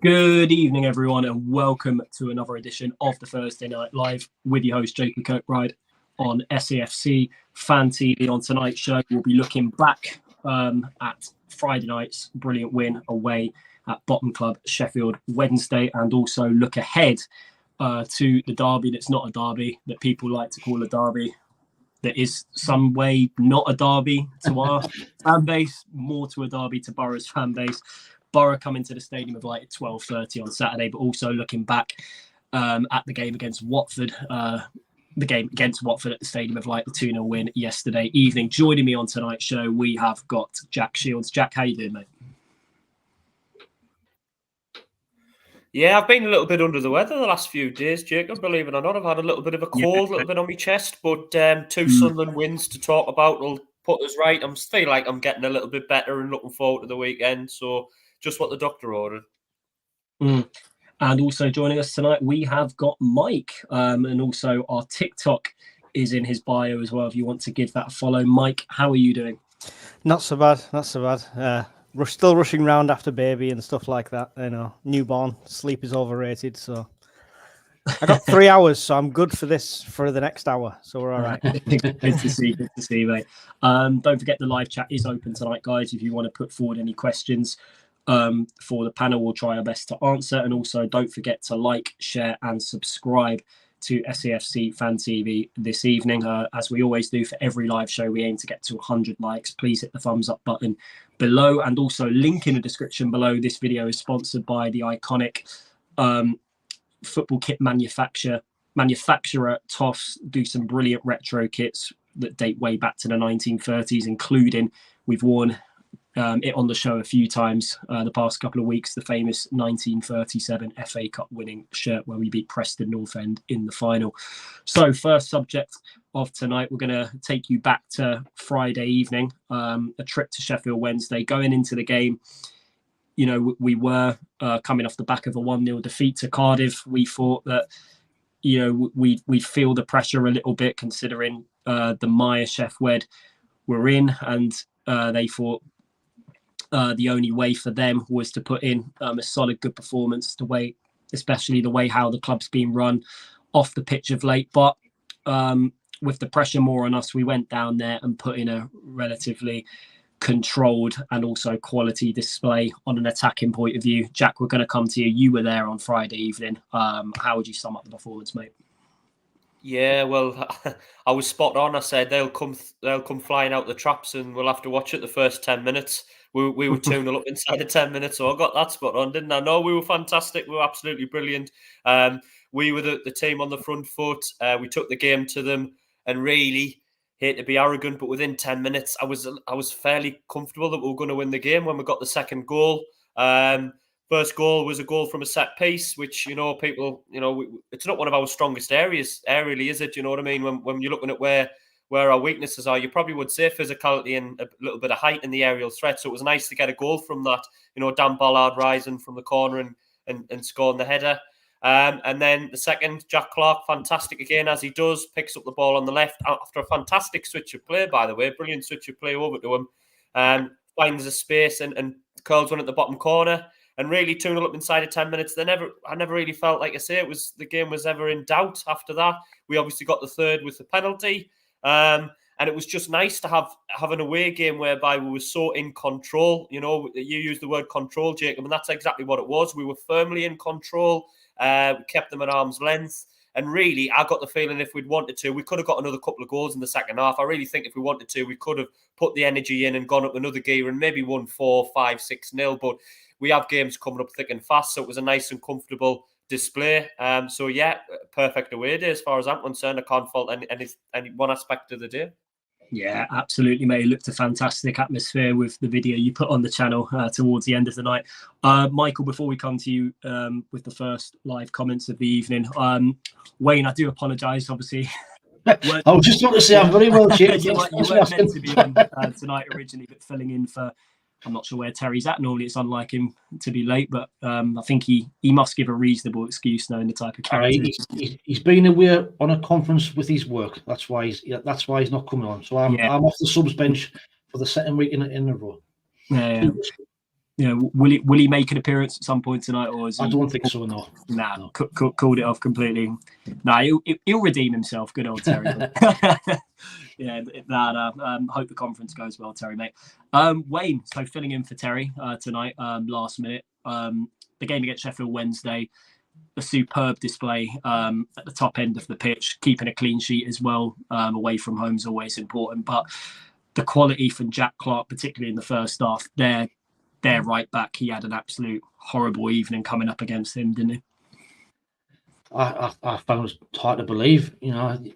Good evening, everyone, and welcome to another edition of the Thursday Night Live with your host, Jacob Kirkbride, on SAFC Fan TV. On tonight's show, we'll be looking back at Friday night's brilliant win away at bottom club Sheffield Wednesday, and also look ahead to the derby that's not a derby, that people like to call a derby, that is some way not a derby to our fan base, more to a derby to Borough's fan base. Borough coming to the Stadium of Light at 12:30 on Saturday, but also looking back at the game against Watford, at the Stadium of Light, the 2-0 win yesterday evening. Joining me on tonight's show, we have got Jack Shields. Jack, how you doing, mate? Yeah, I've been a little bit under the weather the last few days, Jacob, believe it or not. I've had a little bit of a cold, a little bit on my chest, but two Sunderland wins to talk about will put us right. I feel like I'm getting a little bit better and looking forward to the weekend, so just what the doctor ordered. And also joining us tonight, we have got Mike, and also our TikTok is in his bio as well, if you want to give that a follow. Mike, how are you doing? Not so bad, not so bad. We're still rushing around after baby and stuff like that. You know, newborn, sleep is overrated. So I got 3 hours, so I'm good for the next hour. So we're all right. Good to see, mate. Don't forget the live chat is open tonight, guys. If you want to put forward any questions for the panel, we'll try our best to answer. And also don't forget to like, share and subscribe to SAFC Fan TV this evening. As we always do for every live show, we aim to get to 100 likes. Please hit the thumbs up button below, and also link in the description below. This video is sponsored by the iconic football kit manufacturer Toffs. Do some brilliant retro kits that date way back to the 1930s, including, we've worn it on the show a few times the past couple of weeks, the famous 1937 FA Cup winning shirt where we beat Preston North End in the final. So first subject of tonight, we're going to take you back to Friday evening, a trip to Sheffield Wednesday. Going into the game, you know, we were coming off the back of a 1-0 defeat to Cardiff. We thought that, you know, we'd feel the pressure a little bit, considering the mire Sheff Wed were in, and they thought the only way for them was to put in a solid, good performance, especially the way how the club's been run off the pitch of late. But with the pressure more on us, we went down there and put in a relatively controlled and also quality display on an attacking point of view. Jack, we're going to come to you. You were there on Friday evening. How would you sum up the performance, mate? Yeah, well, I was spot on. I said they'll come flying out the traps, and we'll have to watch it the first 10 minutes. We were 2-0 up inside of 10 minutes, so I got that spot on, didn't I? No, we were fantastic. We were absolutely brilliant. We were the team on the front foot. We took the game to them, and really, hate to be arrogant, but within 10 minutes, I was fairly comfortable that we were going to win the game when we got the second goal. First goal was a goal from a set piece, which, you know, people, you know, it's not one of our strongest areas, really, is it? You know what I mean? When you're looking at where our weaknesses are, you probably would say physicality and a little bit of height in the aerial threat. So it was nice to get a goal from that, you know, Dan Ballard rising from the corner and scoring the header. And then the second, Jack Clark, fantastic again, as he does, picks up the ball on the left after a fantastic switch of play, by the way, brilliant switch of play over to him, finds a space and curls one at the bottom corner. And really 2-0 up inside of 10 minutes. I never really felt, like I say, the game was ever in doubt after that. We obviously got the third with the penalty. And it was just nice to have an away game whereby we were so in control. You know, you used the word control, Jacob, and that's exactly what it was. We were firmly in control. We kept them at arm's length. And really, I got the feeling if we'd wanted to, we could have got another couple of goals in the second half. I really think if we wanted to, we could have put the energy in and gone up another gear and maybe won 4-5, 6-0. But we have games coming up thick and fast, so it was a nice and comfortable display. So yeah, perfect away day as far as I'm concerned. I can't fault any one aspect of the day. Yeah, absolutely, mate. It looked a fantastic atmosphere with the video you put on the channel towards the end of the night. Michael, before we come to you with the first live comments of the evening, Wayne, I do apologise, obviously. I was just going to say, I'm very well changed. You weren't meant to be on tonight originally, but filling in for, I'm not sure where Terry's at. Normally it's unlike him to be late, but I think he must give a reasonable excuse knowing the type of character. He's been away on a conference with his work. That's why he's not coming on. So I'm off the subs bench for the second week in a row. Yeah. Will he make an appearance at some point tonight, or is he? I don't think so. No. Nah, no. Called it off completely. Nah, he'll redeem himself. Good old Terry. Yeah, hope the conference goes well, Terry, mate. Wayne, so filling in for Terry tonight, last minute. The game against Sheffield Wednesday, a superb display at the top end of the pitch, keeping a clean sheet as well. Away from home is always important, but the quality from Jack Clark, particularly in the first half, their right back, he had an absolute horrible evening coming up against him, didn't he? I found it hard to believe.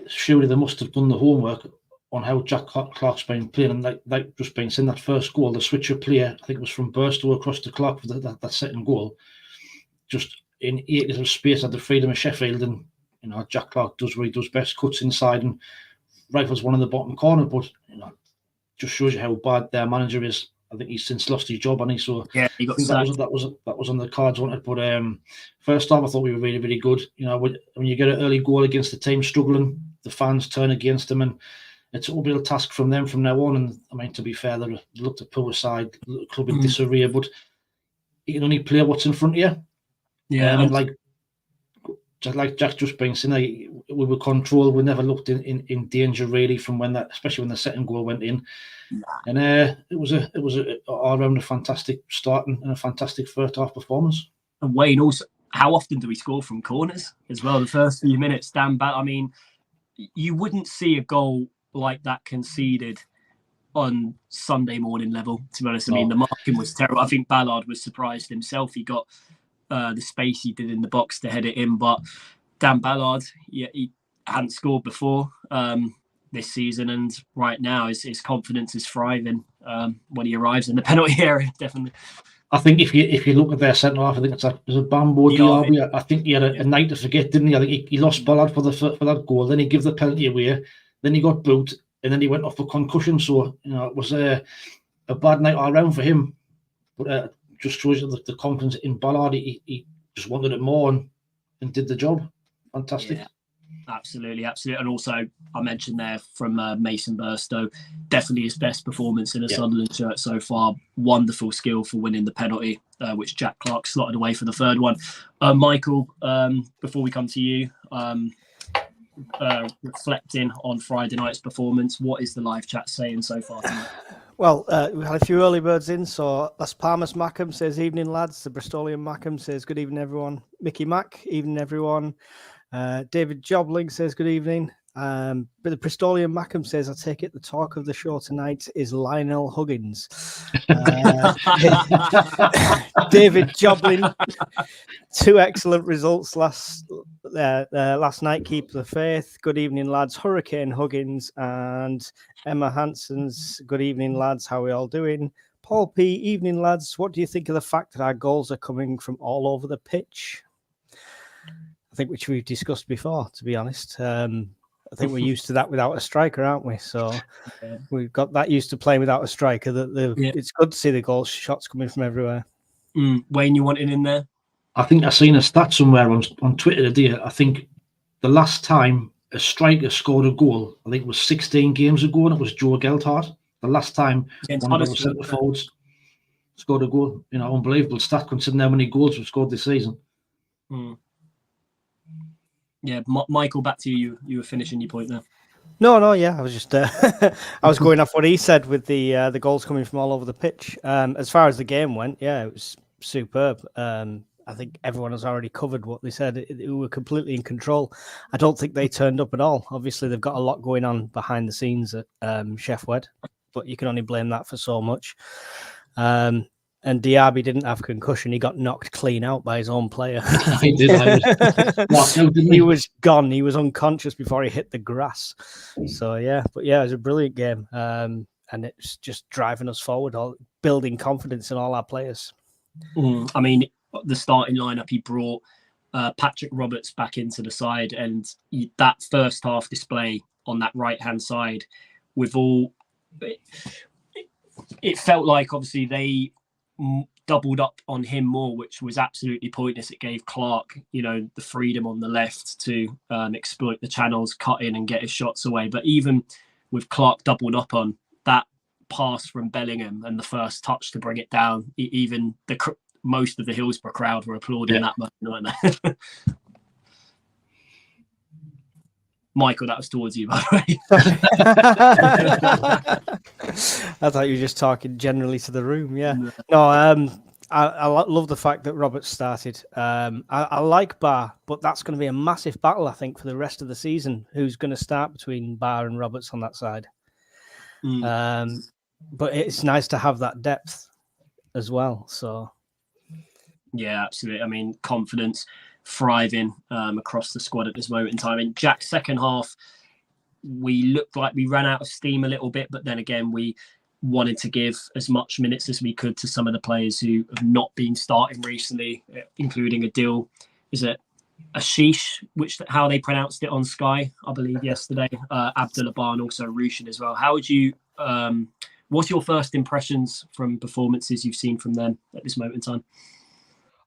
Surely they must have done the homework on how Jack Clark's been playing, and like just being saying, that first goal, the switcher player, I think it was from Burstow across to Clark for that second goal, just in 8 liters of space at the freedom of Sheffield, and Jack Clark does what he does best, cuts inside and rifles one in the bottom corner. But just shows you how bad their manager is. I think he's since lost his job, and so yeah, he got that was on the cards, wasn't it? But first half, I thought we were really, really good. When you get an early goal against the team struggling, the fans turn against them, and it's a real task from them from now on. And I mean, to be fair, they looked a poor side, the club in disarray, but you can only play what's in front of you. Yeah, like Jack just been saying, we were controlled. We never looked in danger really from especially when the second goal went in. And it was all around a fantastic start and a fantastic first half performance. And Wayne, also, how often do we score from corners as well? The first few minutes, I mean, you wouldn't see a goal like that conceded on Sunday morning level, to be honest. I mean, the marking was terrible. I think Ballard was surprised himself. He got the space he did in the box to head it in, but Dan Ballard, he hadn't scored before this season, and right now his confidence is thriving when he arrives in the penalty area. Definitely, I think if you look at their centre half, I think it's a Bambo Diaby. I think he had a night to forget, didn't he? I think he lost Ballard for that goal. Then he gave the penalty away. Then he got booked, and then he went off for concussion. So it was a bad night all round for him. But just shows you the confidence in Ballard. He just wanted it more and did the job. Fantastic. Yeah, absolutely. And also, I mentioned there from Mason Burstow, definitely his best performance in a Sunderland shirt so far. Wonderful skill for winning the penalty, which Jack Clark slotted away for the third one. Michael, before we come to you, reflecting on Friday night's performance, what is the live chat saying so far tonight? Well, we had a few early birds in. So Las Palmas Mackham says, evening, lads. The Bristolian Mackham says, good evening, everyone. Mickey Mack, evening, everyone. David Jobling says, good evening. But the Bristolian Mackham says, I take it the talk of the show tonight is Lionel Huggins. David Jobling, 2 excellent results last night. Keep the faith. Good evening, lads. Hurricane Huggins and Emma Hanson's. Good evening, lads. How are we all doing? Paul P. Evening, lads. What do you think of the fact that our goals are coming from all over the pitch? I think which we've discussed before, to be honest. I think we're used to that without a striker, aren't we? So we've got that used to playing without a striker. It's good to see the goal shots coming from everywhere. Wayne, you want it in there? I think I've seen a stat somewhere on Twitter today. I think the last time a striker scored a goal, I think it was 16 games ago, and it was Joe Gelhardt. The last time one of those centre forwards scored a goal. Unbelievable stat considering how many goals we've scored this season. Yeah, Michael, back to you. You were finishing your point there. No, yeah, I was just I was going off what he said with the goals coming from all over the pitch. As far as the game went, yeah, it was superb. I think everyone has already covered what they said. We were completely in control. I don't think they turned up at all. Obviously, they've got a lot going on behind the scenes at Sheffield Wednesday, but you can only blame that for so much. And Diaby didn't have concussion. He got knocked clean out by his own player. He did. He was gone. He was unconscious before he hit the grass. So, yeah. But, yeah, it was a brilliant game. And it's just driving us forward, building confidence in all our players. I mean, the starting lineup, he brought Patrick Roberts back into the side. And that first half display on that right-hand side, it felt like, obviously, they doubled up on him more, which was absolutely pointless. It gave Clark, the freedom on the left to exploit the channels, cut in and get his shots away. But even with Clark doubled up on, that pass from Bellingham and the first touch to bring it down, even most of the Hillsborough crowd were applauding that moment, weren't they? Michael, that was towards you, by the way. I thought you were just talking generally to the room. Yeah. No, I love the fact that Roberts started. I like Barr, but that's going to be a massive battle, I think, for the rest of the season. Who's going to start between Barr and Roberts on that side? But it's nice to have that depth as well. So, yeah, absolutely. I mean, confidence thriving across the squad at this moment in time. In Jack's second half, we looked like we ran out of steam a little bit, but then again, we wanted to give as much minutes as we could to some of the players who have not been starting recently, including Adil. Is it Ashish, how they pronounced it on Sky, I believe, yesterday. Abdullah Bar and also Rushin as well. How would you? What's your first impressions from performances you've seen from them at this moment in time?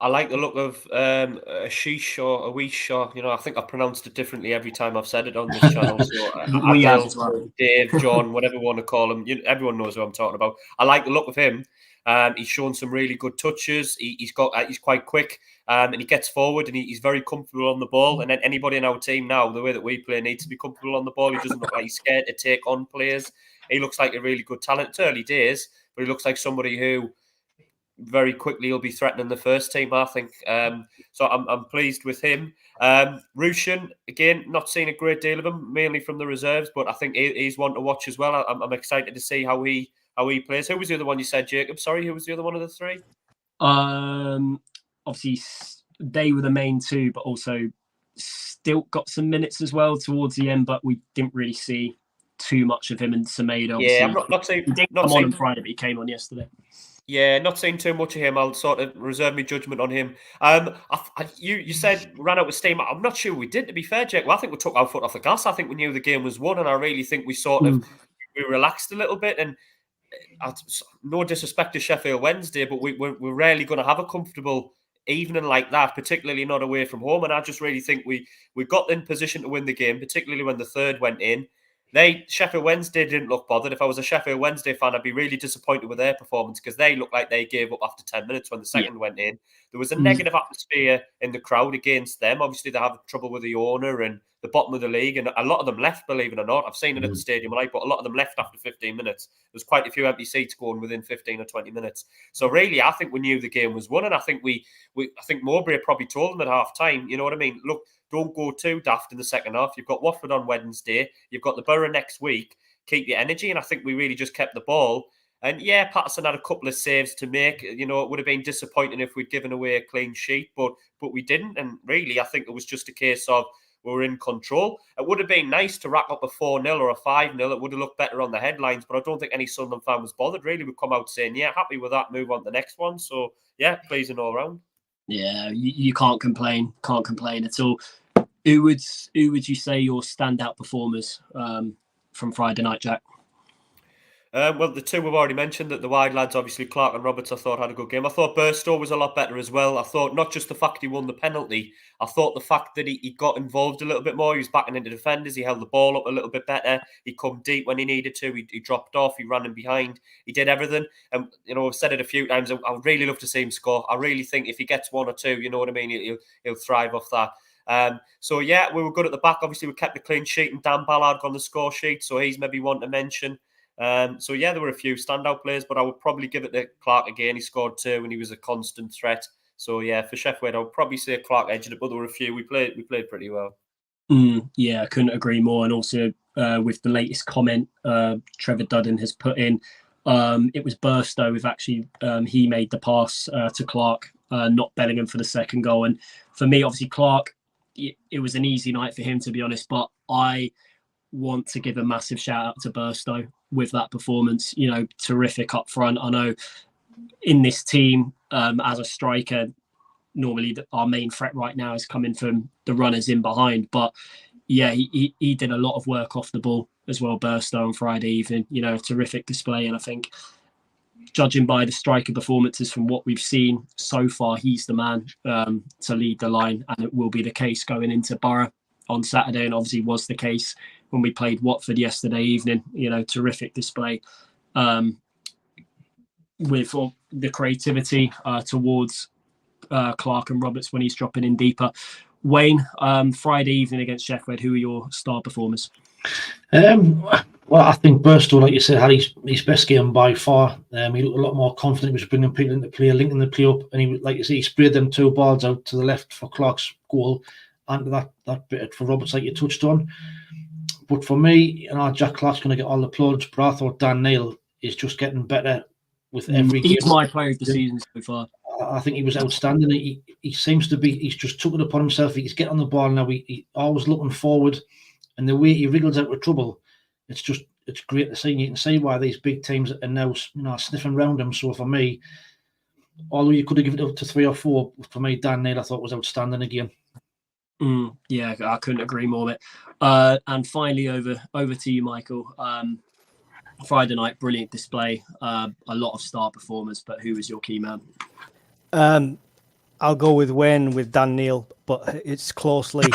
I like the look of Ashish or Awish, or I think I've pronounced it differently every time I've said it on this channel. So we have as well. Dave, John, whatever you want to call him, everyone knows who I'm talking about. I like the look of him. He's shown some really good touches. He's quite quick, and he gets forward, and he's very comfortable on the ball. And then anybody in our team now, the way that we play, needs to be comfortable on the ball. He doesn't look like he's scared to take on players. He looks like a really good talent. It's early days, but he looks like somebody who very quickly he'll be threatening the first team, I think. So I'm pleased with him. Rushin, again, not seen a great deal of him, mainly from the reserves, but I think he's one to watch as well. I'm excited to see how he plays. Who was the other one you said, Jacob? Sorry, who was the other one of the three? Obviously, they were the main two, but also Stilt got some minutes as well towards the end, but we didn't really see too much of him. And Semedo, yeah, I'm not saying he didn't come on Friday, but he came on yesterday. Yeah, not seeing too much of him. I'll sort of reserve my judgment on him. You said ran out with steam. I'm not sure we did, to be fair, Jake. Well, I think we took our foot off the gas. I think we knew the game was won, and I really think we sort of we relaxed a little bit. And no disrespect to Sheffield Wednesday, but we're rarely going to have a comfortable evening like that, particularly not away from home. And I just really think we got in position to win the game, particularly when the third went in. Sheffield Wednesday didn't look bothered. If I was a Sheffield Wednesday fan, I'd be really disappointed with their performance because they looked like they gave up after 10 minutes when the second went in. There was a negative atmosphere in the crowd against them. Obviously, they have trouble with the owner and the bottom of the league, and a lot of them left, believe it or not. I've seen it at the stadium, but a lot of them left after 15 minutes. There's quite a few empty seats going within 15 or 20 minutes. So really, I think we knew the game was won, and I think I think Mowbray probably told them at half time, you know what I mean? Look, don't go too daft in the second half. You've got Watford on Wednesday. You've got the Borough next week. Keep your energy. And I think we really just kept the ball. And yeah, Patterson had a couple of saves to make. You know, it would have been disappointing if we'd given away a clean sheet, but we didn't. And really, I think it was just a case of we were in control. It would have been nice to rack up a 4-0 or a 5-0. It would have looked better on the headlines, but I don't think any Sunderland fan was bothered. Really, we'd come out saying, yeah, happy with that, move on to the next one. So yeah, pleasing all round. Yeah, you can't complain. Can't complain at all. Who would you say your standout performers from Friday night, Jack? Well, the two we've already mentioned, that the wide lads, obviously Clark and Roberts, I thought had a good game. I thought Burstow was a lot better as well. I thought not just the fact he won the penalty, I thought the fact that he got involved a little bit more. He was backing into defenders. He held the ball up a little bit better. He come deep when he needed to. He dropped off. He ran in behind. He did everything. And, I've said it a few times. I would really love to see him score. I really think if he gets one or two, you know what I mean, he'll thrive off that. So yeah, we were good at the back. Obviously, we kept the clean sheet, and Dan Ballard on the score sheet, so he's maybe one to mention. So yeah, there were a few standout players, but I would probably give it to Clark again. He scored 2, and he was a constant threat. So yeah, for Sheffield, I would probably say Clark edged it, but there were a few. We played pretty well. Yeah, I couldn't agree more. And also with the latest comment Trevor Dudden has put in, it was Burstow with actually he made the pass to Clark, not Bellingham for the second goal. And for me, obviously Clark, it was an easy night for him, to be honest, but I want to give a massive shout out to Burstow with that performance. Terrific up front. I know in this team, as a striker, normally our main threat right now is coming from the runners in behind, but yeah, he did a lot of work off the ball as well, Burstow, on Friday evening. Terrific display, and I think judging by the striker performances from what we've seen so far, he's the man to lead the line, and it will be the case going into Borough on Saturday, and obviously was the case when we played Watford yesterday evening. Terrific display with the creativity towards Clark and Roberts when he's dropping in deeper. Wayne, Friday evening against Sheffield, who are your star performers? Well, I think Burstow, like you said, had his best game by far. He looked a lot more confident. He was bringing people into play, linking the play up, and he, like you say, he sprayed them 2 balls out to the left for Clark's goal, and that bit for Roberts, like you touched on. But for me, Jack Clark's going to get all the plaudits, but I thought Dan Neil is just getting better with every game. He's my player of the season so far. I think he was outstanding. He seems to be, he's just took it upon himself. He's getting on the ball now. He always looking forward, and the way he wriggles out of trouble, it's great to see. You can see why these big teams are now sniffing around him. So for me, although you could have given it up to 3 or 4, for me, Dan Neil I thought was outstanding again. Yeah, I couldn't agree more with it. And finally, over to you, Michael. Friday night, brilliant display. A lot of star performers, but who was your key man? I'll go with Wayne with Dan Neil, but it's closely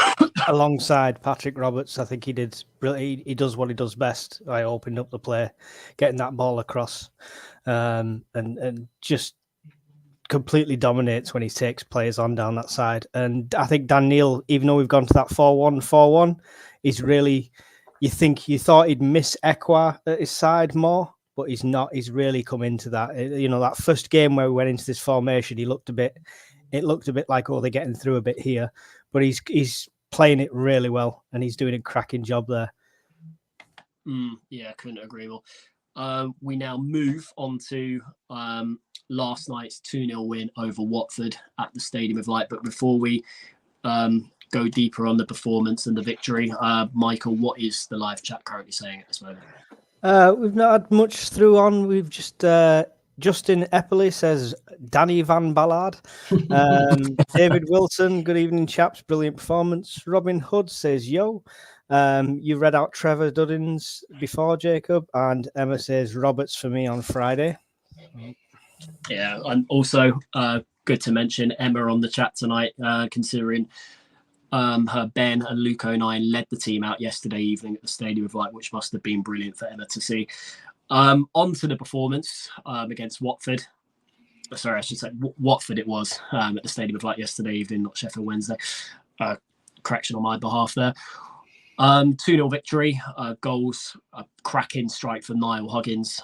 alongside Patrick Roberts. I think he did brilliant. He does what he does best. I opened up the play, getting that ball across, and just completely dominates when he takes players on down that side. And I think Dan Neil, even though we've gone to that 4-1, is really. You thought he'd miss Ekwa at his side more, but he's not. He's really come into that. That first game where we went into this formation, it looked a bit like, oh, they're getting through a bit here, but he's playing it really well, and he's doing a cracking job there. Yeah, I couldn't agree more. We now move on to last night's 2-0 win over Watford at the Stadium of Light. But before we go deeper on the performance and the victory, Michael, what is the live chat currently saying at this moment? We've not had much through on. We've just Justin Eppley says Danny Van Ballard. David Wilson, good evening, chaps. Brilliant performance. Robin Hood says yo. You read out Trevor Duddins before, Jacob, and Emma says Roberts for me on Friday. Yeah, and also good to mention Emma on the chat tonight, considering her Ben and Luke O'Nien led the team out yesterday evening at the Stadium of Light, which must have been brilliant for Emma to see. On to the performance against Watford. Sorry, I should say Watford it was at the Stadium of Light yesterday evening, not Sheffield Wednesday. Correction on my behalf there. 2-0 victory. Goals, a cracking strike from Niall Huggins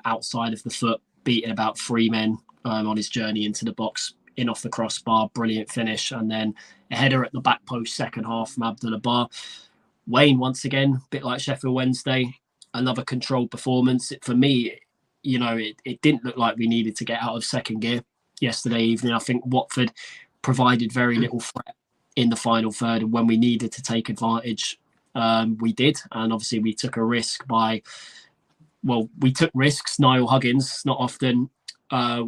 outside of the foot, beating about 3 men on his journey into the box, in off the crossbar, brilliant finish, and then a header at the back post second half from Abdullah Bar. Wayne, once again, a bit like Sheffield Wednesday, another controlled performance. For me, it didn't look like we needed to get out of second gear yesterday evening. I think Watford provided very little threat in the final third, and when we needed to take advantage, we did. And obviously we took a risk we took risks. Niall Huggins, not often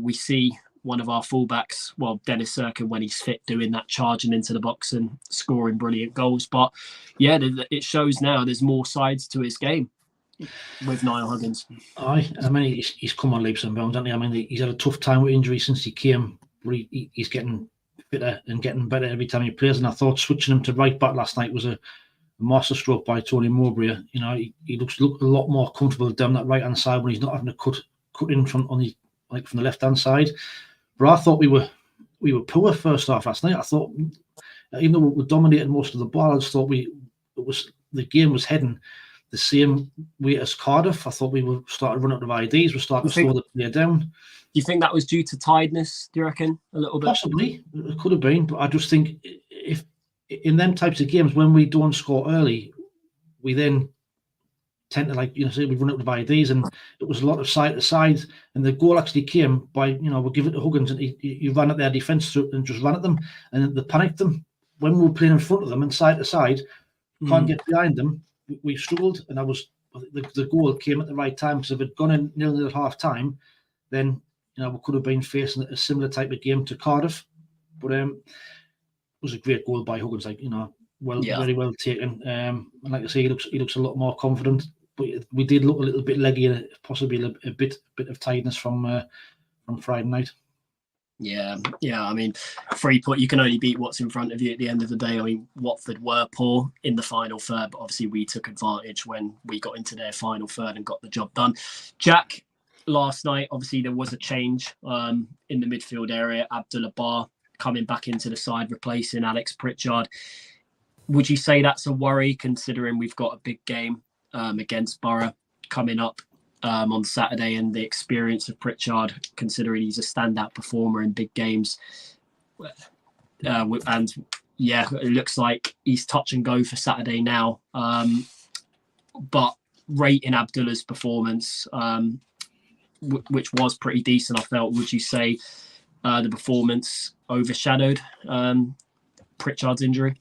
we see one of our fullbacks, Dennis Serkin, when he's fit, doing that, charging into the box and scoring brilliant goals. But yeah, it shows now there's more sides to his game with Niall Huggins. I mean, he's come on leaps and bounds, hasn't he? I mean, he's had a tough time with injury since he came, but he's getting fitter and getting better every time he plays. And I thought switching him to right back last night was a masterstroke by Tony Mowbray. He looks a lot more comfortable down that right hand side when he's not having to cut in from the left hand side. But I thought we were poor first half last night. I thought, even though we dominated most of the ball, I just thought the game was heading the same way as Cardiff. I thought we were starting running out of IDs. We started to slow the player down. Do you think that was due to tiredness? Do you reckon a little bit? Possibly, it could have been. But I just think if in them types of games, when we don't score early, we then tend to say we run out of IDs, and it was a lot of side to side, and the goal actually came by we give it to Huggins, and he ran at their defence and just ran at them, and they panicked them when we were playing in front of them and side to side, can't get behind them. We struggled, and the goal came at the right time, because if it had gone in nearly at half time, then we could have been facing a similar type of game to Cardiff. But it was a great goal by Huggins, very well taken. And like I say, he looks a lot more confident. But we did look a little bit leggy, and possibly a bit of tiredness from Friday night. Yeah. I mean, 3 point, you can only beat what's in front of you at the end of the day. I mean, Watford were poor in the final third, but obviously we took advantage when we got into their final third and got the job done. Jack, last night, obviously there was a change in the midfield area. Abdullah Bar coming back into the side, replacing Alex Pritchard. Would you say that's a worry, considering we've got a big game against Borough coming up on Saturday, and the experience of Pritchard, considering he's a standout performer in big games? And yeah, it looks like he's touch and go for Saturday now. But rating Abdullah's performance, which was pretty decent, I felt, would you say the performance overshadowed Pritchard's injury?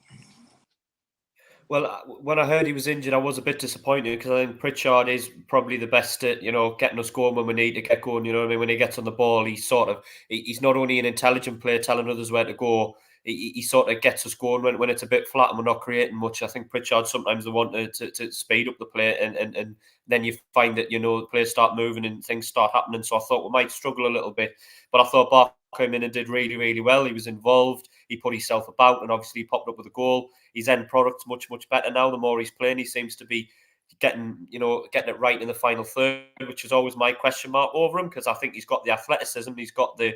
Well, when I heard he was injured, I was a bit disappointed, because I think Pritchard is probably the best at, getting us going when we need to get going. You know what I mean? When he gets on the ball, he's not only an intelligent player telling others where to go, he sort of gets us going when it's a bit flat and we're not creating much. I think Pritchard's sometimes the one to speed up the play, and then you find that, the players start moving and things start happening. So I thought we might struggle a little bit, but I thought Barker came in and did really, really well. He was involved. He put himself about, and obviously he popped up with a goal. His end product's much, much better now. The more he's playing, he seems to be getting it right in the final third, which is always my question mark over him, because I think he's got the athleticism, he's got the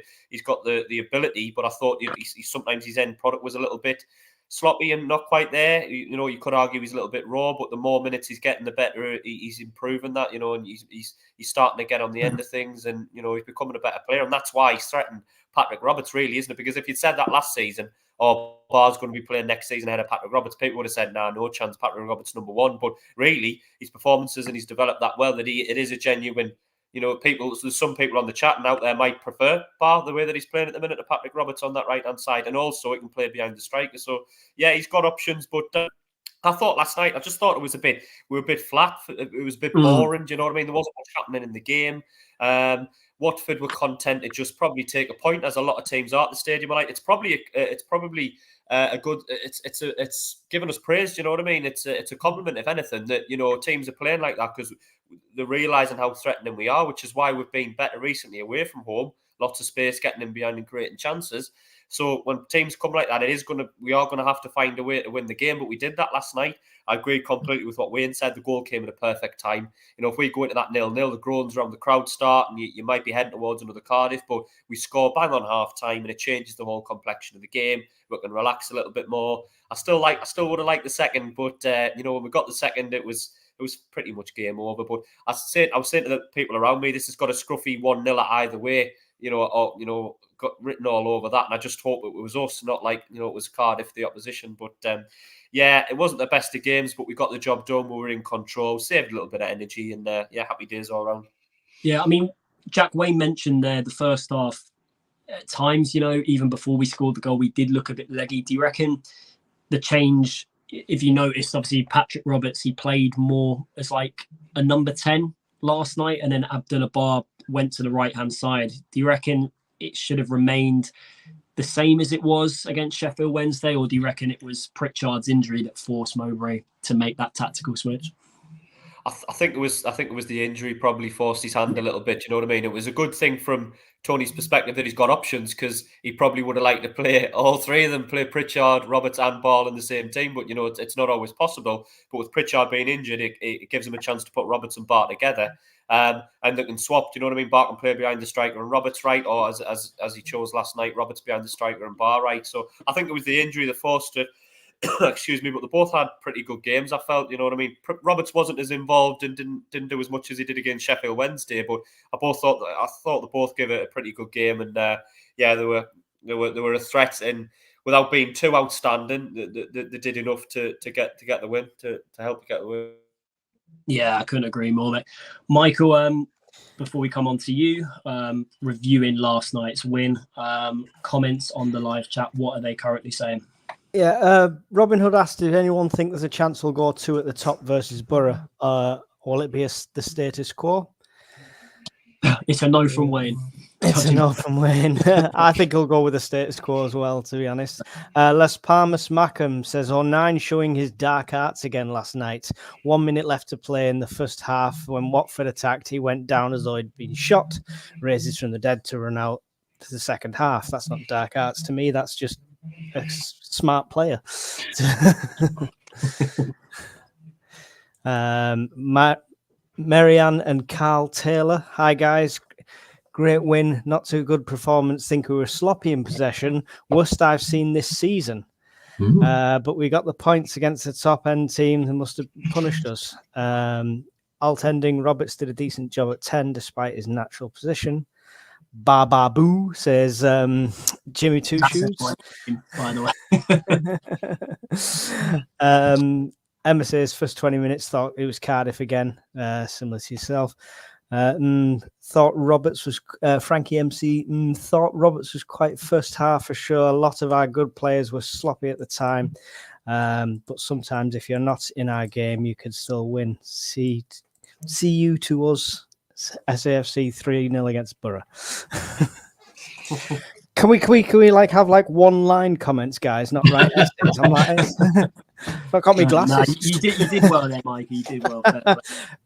ability, but I thought sometimes his end product was a little bit sloppy and not quite there. You could argue he's a little bit raw, but the more minutes he's getting, the better he's improving that. And he's starting to get on the end of things, and he's becoming a better player, and that's why he's threatened Patrick Roberts, really, isn't it? Because if you'd said that last season, Bar's going to be playing next season ahead of Patrick Roberts, people would have said, nah, no chance, Patrick Roberts number one. But really, his performances, and he's developed that well, that it is a genuine, there's some people on the chat and out there might prefer Bar, the way that he's playing at the minute, to Patrick Roberts on that right-hand side, and also he can play behind the striker. So, yeah, he's got options, but I thought last night, I just thought we were a bit flat. It was a bit boring, do you know what I mean? There wasn't much happening in the game. Watford were content to just probably take a point, as a lot of teams are at the stadium. Like, it's given us praise. Do you know what I mean? It's a compliment, if anything, that teams are playing like that, because they're realising how threatening we are, which is why we've been better recently away from home. Lots of space, getting in behind and creating chances. So when teams come like that, we are gonna have to find a way to win the game. But we did that last night. I agree completely with what Wayne said. The goal came at a perfect time. If we go into that 0-0, the groans around the crowd start, and you might be heading towards another Cardiff, but we score bang on half time, and it changes the whole complexion of the game. We can relax a little bit more. I still would have liked the second, but when we got the second, it was pretty much game over. But I was saying to the people around me, this has got a scruffy 1-0 either way. Got written all over that, and I just hope it was us, not like it was Cardiff, the opposition. But yeah, it wasn't the best of games, but we got the job done. We were in control, saved a little bit of energy, and happy days all around. Yeah, I mean, Jack, Wayne mentioned there the first half. At times, even before we scored the goal, we did look a bit leggy. Do you reckon the change? If you noticed, obviously Patrick Roberts, he played more as like a number 10 last night, and then Abdullah Bar went to the right-hand side. Do you reckon it should have remained the same as it was against Sheffield Wednesday, or do you reckon it was Pritchard's injury that forced Mowbray to make that tactical switch? I think it was the injury probably forced his hand a little bit. You know what I mean? It was a good thing from Tony's perspective that he's got options, because he probably would have liked to play all three of them, play Pritchard, Roberts and Ball in the same team. But it's not always possible. But with Pritchard being injured, it gives him a chance to put Roberts and Bart together. And they can swap. Do you know what I mean? Bart can play behind the striker and Roberts right, or as he chose last night, Roberts behind the striker and Bar right. So I think it was the injury that forced it. Excuse me, but they both had pretty good games, I felt. You know what I mean? Roberts wasn't as involved and didn't do as much as he did against Sheffield Wednesday, but I thought they both gave it a pretty good game, and they were a threat, and without being too outstanding, they did enough to get the win, to help get the win. Yeah, I couldn't agree more, mate. Michael, before we come on to you, reviewing last night's win, comments on the live chat, what are they currently saying? Yeah, Robin Hood asked if anyone think there's a chance we'll go 2 at the top versus Borough. Will it be the status quo? It's a no from Wayne. It's a no from Wayne. I think he'll go with the status quo as well, to be honest. Les Palmas Mackham says, 09 showing his dark arts again last night. 1 minute left to play in the first half. When Watford attacked, he went down as though he'd been shot. Raises from the dead to run out to the second half. That's not dark arts to me. That's just a smart player. Marianne and Carl Taylor. Hi, guys. Great win. Not too good performance. Think we were sloppy in possession. Worst I've seen this season. But we got the points against the top end team and must have punished us. Alt ending, Roberts did a decent job at 10 despite his natural position. Boo says Jimmy Two Shoes. By the way. Emma says first 20 minutes thought it was Cardiff again, similar to yourself. Thought Roberts was Frankie MC thought Roberts was quite first half for sure. A lot of our good players were sloppy at the time, but sometimes if you're not in our game, you can still win. See you to us, SAFC 3-0 against Borough. Can we like have like one line comments, guys? Not right essays. I'm like, I got my glasses. No, you did well there, Mike. You did well.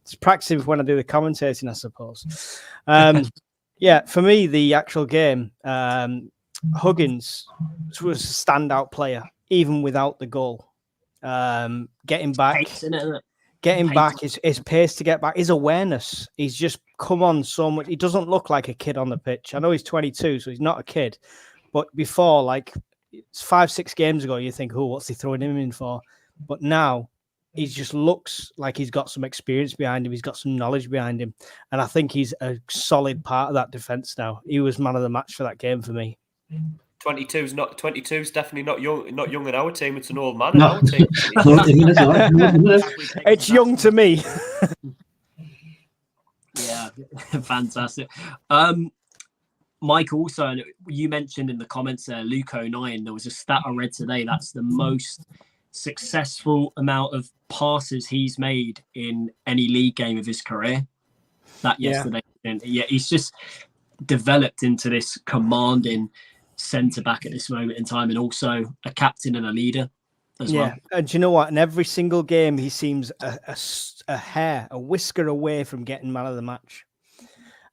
It's practicing when I do the commentating, I suppose. Yeah, for me, the actual game, Huggins was a standout player, even without the goal. Getting back, his pace to get back, his awareness. He's just come on so much. He doesn't look like a kid on the pitch. I know he's 22, so he's not a kid. But before, like 5-6 games ago, you think, oh, what's he throwing him in for? But now he just looks like he's got some experience behind him. He's got some knowledge behind him. And I think he's a solid part of that defence now. He was man of the match for that game for me. 22's definitely not young in our team. It's an old man in our team. It's young to me. Yeah, fantastic. Mike, also, you mentioned in the comments there, Luke 09, there was a stat I read today. That's the most successful amount of passes he's made in any league game of his career. That yesterday. And yeah, he's just developed into this commanding centre-back at this moment in time, and also a captain and a leader as well. And do you know what? In every single game, he seems a whisker away from getting man of the match.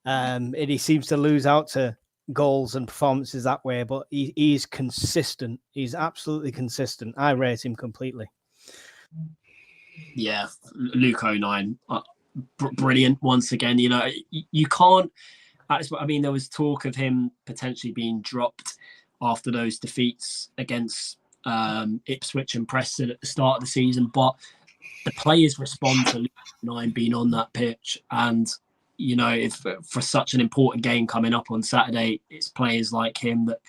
And he seems to lose out to goals and performances that way, but he's consistent. He's absolutely consistent. I rate him completely. Yeah, Luke 09, brilliant once again. You know, you can't. I mean, there was talk of him potentially being dropped after those defeats against Ipswich and Preston at the start of the season, but the players respond to Luke 09 being on that pitch. And, you know, if for such an important game coming up on Saturday, it's players like him that,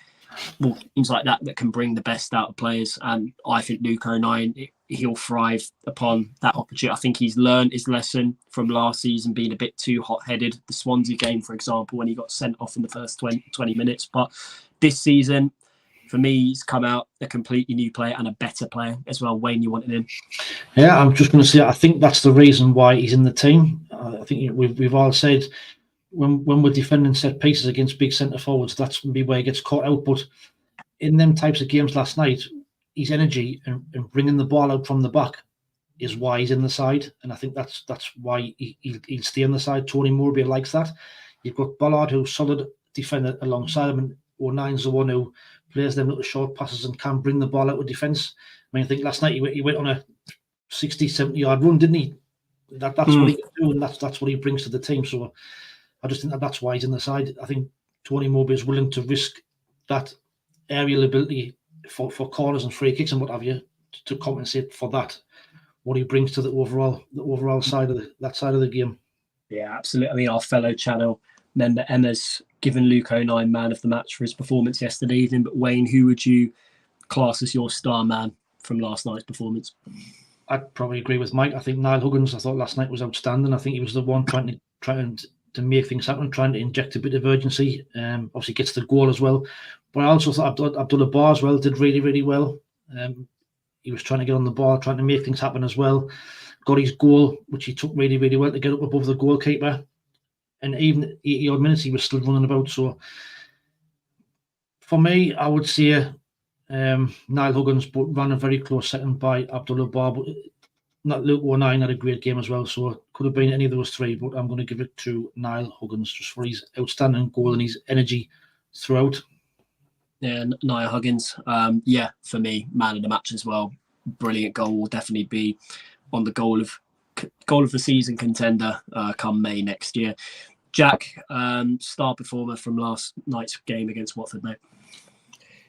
well, things like that can bring the best out of players. And I think Luke 09, he'll thrive upon that opportunity. I think he's learned his lesson from last season, being a bit too hot-headed. The Swansea game, for example, when he got sent off in the first 20 minutes. But this season, for me, he's come out a completely new player and a better player as well. Wayne, you wanted him? Yeah, I'm just going to say, I think that's the reason why he's in the team. I think we've all said when we're defending set pieces against big centre forwards, that's maybe where he gets caught out. But in them types of games last night, his energy and bringing the ball out from the back is why he's in the side, and I think that's why he'll stay on the side. Tony Morby likes that. You've got Ballard, who's solid defender alongside him, and O'Nine's the one who plays them little short passes and can bring the ball out of defence. I mean, I think last night he went on a 60, 70-yard run, didn't he? That's what he can do, and that's what he brings to the team. So I just think that's why he's in the side. I think Tony Morby is willing to risk that aerial ability for corners and free kicks and what have you to compensate for that, what he brings to the overall side of that side of the game. Yeah, absolutely. I mean, our fellow channel member Emma's given Luke 09 man of the match for his performance yesterday evening. But Wayne, who would you class as your star man from last night's performance? I'd probably agree with Mike. I think Niall Huggins, I thought last night was outstanding. I think he was the one trying to make things happen, trying to inject a bit of urgency. Obviously gets the goal as well. But I also thought Abdullah Bar as well did really, really well. He was trying to get on the ball, trying to make things happen as well. Got his goal, which he took really, really well to get up above the goalkeeper. And even 80-odd minutes, he was still running about. So for me, I would say Niall Huggins, but ran a very close second by Abdullah Bar. But not Luke 09 had a great game as well. So it could have been any of those three, but I'm going to give it to Niall Huggins just for his outstanding goal and his energy throughout. Yeah, Niall Huggins. For me, man of the match as well. Brilliant goal. Will definitely be on the goal of goal of the season contender come May next year. Jack, star performer from last night's game against Watford, mate.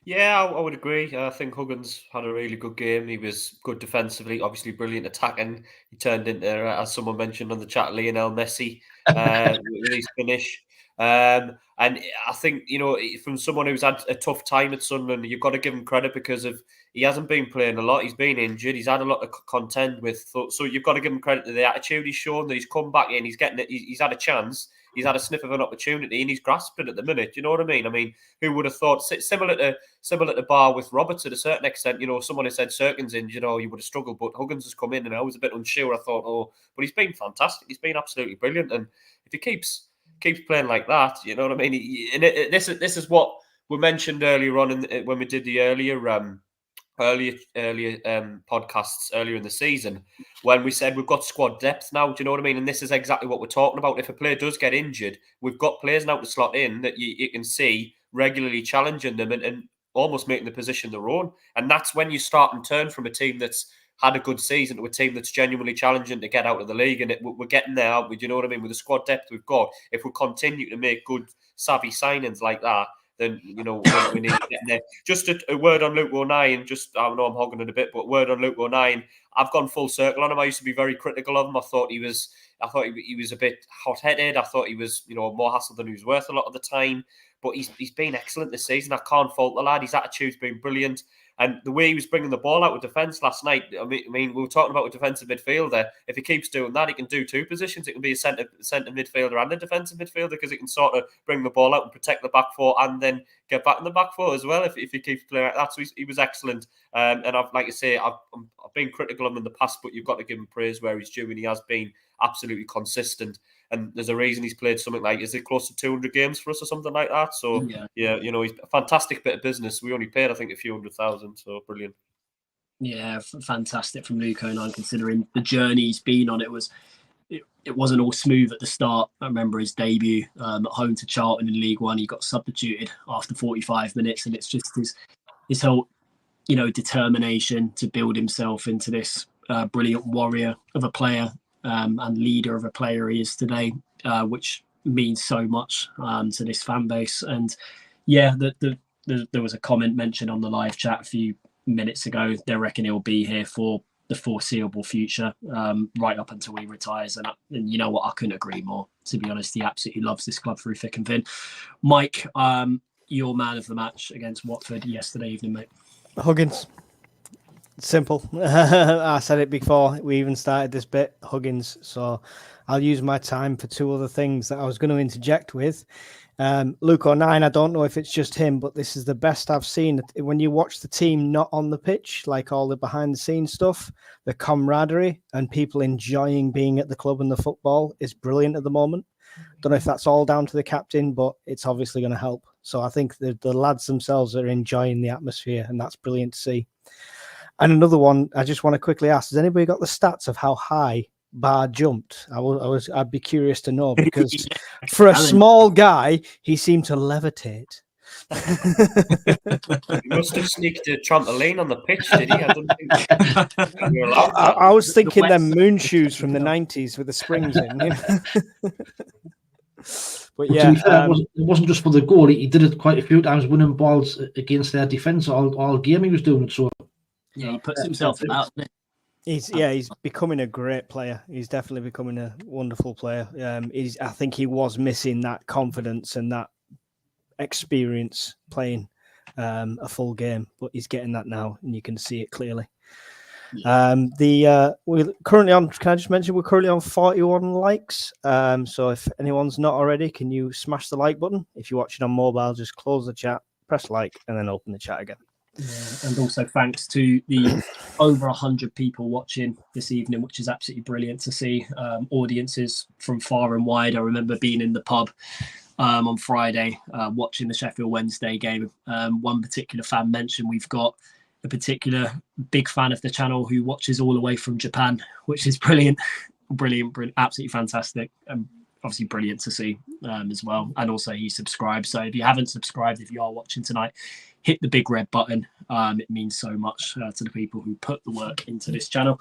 Yeah, I would agree. I think Huggins had a really good game. He was good defensively, obviously brilliant attacking. He turned into, as someone mentioned on the chat, Lionel Messi with his finish. And I think, you know, from someone who's had a tough time at Sunderland, you've got to give him credit because he hasn't been playing a lot. He's been injured. He's had a lot of contend with. So you've got to give him credit to the attitude he's shown, that he's come back in, he's getting it, he's had a chance. He's had a sniff of an opportunity and he's grasped it at the minute. Do you know what I mean? I mean, who would have thought, similar to Bar with Roberts to a certain extent, you know, someone has said Serkin's in, you know, you would have struggled, but Huggins has come in and I was a bit unsure. I thought, but he's been fantastic. He's been absolutely brilliant. And if he keeps playing like that, you know what I mean? This is what we mentioned earlier on when we did the earlier podcasts earlier in the season, when we said we've got squad depth now. Do you know what I mean? And this is exactly what we're talking about. If a player does get injured, we've got players now to slot in that you can see regularly challenging them and almost making the position their own. And that's when you start and turn from a team that's had a good season to a team that's genuinely challenging to get out of the league. And we're getting there, aren't we? Do you know what I mean? With the squad depth we've got, if we continue to make good, savvy signings like that, then, you know, we need to get there. Just a word on Luke O'Nien. I know I'm hogging it a bit, but word on Luke O'Nien. I've gone full circle on him. I used to be very critical of him. I thought he was a bit hot-headed. I thought he was, you know, more hassle than he was worth a lot of the time. But he's been excellent this season. I can't fault the lad. His attitude's been brilliant. And the way he was bringing the ball out with defence last night, I mean, we were talking about a defensive midfielder. If he keeps doing that, he can do two positions. It can be a centre midfielder and a defensive midfielder, because he can sort of bring the ball out and protect the back four and then get back in the back four as well if he keeps playing like that. So he was excellent. And I've been critical of him in the past, but you've got to give him praise where he's due, and he has been absolutely consistent. And there's a reason he's played something like, is it close to 200 games for us or something like that? So, yeah, you know, he's a fantastic bit of business. We only paid, I think, a few 100,000, so brilliant. Yeah, fantastic from Luke O'Nien, considering the journey he's been on. It wasn't all smooth at the start. I remember his debut at home to Charlton in League One. He got substituted after 45 minutes, and it's just his whole, you know, determination to build himself into this brilliant warrior of a player and leader of a player he is today, which means so much to this fan base. And yeah, there was a comment mentioned on the live chat a few minutes ago. They reckon he'll be here for the foreseeable future, right up until he retires. And you know what? I couldn't agree more, to be honest. He absolutely loves this club through thick and thin. Mike, your man of the match against Watford yesterday evening, mate. Huggins. Simple. I said it before we even started this bit. Huggins. So I'll use my time for two other things that I was going to interject with. Luke O'Nien, I don't know if it's just him, but this is the best I've seen. When you watch the team not on the pitch, like all the behind the scenes stuff, the camaraderie and people enjoying being at the club and the football is brilliant at the moment. Don't know if that's all down to the captain, but it's obviously going to help. So I think the lads themselves are enjoying the atmosphere, and that's brilliant to see. And another one, I just want to quickly ask, has anybody got the stats of how high Bar jumped? I'd be curious to know, because for a small guy, he seemed to levitate. He must have sneaked a trampoline on the pitch, did he? I was thinking them moon shoes from the 90s with the springs in. You know? But yeah, it wasn't just for the goal. He did it quite a few times, winning balls against their defence all game. He was doing it. So yeah, he puts himself out. He's becoming a great player. He's definitely becoming a wonderful player. I think he was missing that confidence and that experience playing a full game, but he's getting that now, and you can see it clearly. Yeah. We're currently on. Can I just mention we're currently on 41 likes? So if anyone's not already, can you smash the like button? If you're watching on mobile, just close the chat, press like, and then open the chat again. Yeah, and also thanks to the over 100 people watching this evening, which is absolutely brilliant to see. Audiences from far and wide. I remember being in the pub on Friday watching the Sheffield Wednesday game. One particular fan mentioned we've got a particular big fan of the channel who watches all the way from Japan, which is brilliant, absolutely fantastic. Obviously brilliant to see as well. And also he subscribed. So if you haven't subscribed, if you are watching tonight, hit the big red button It means so much to the people who put the work into this channel.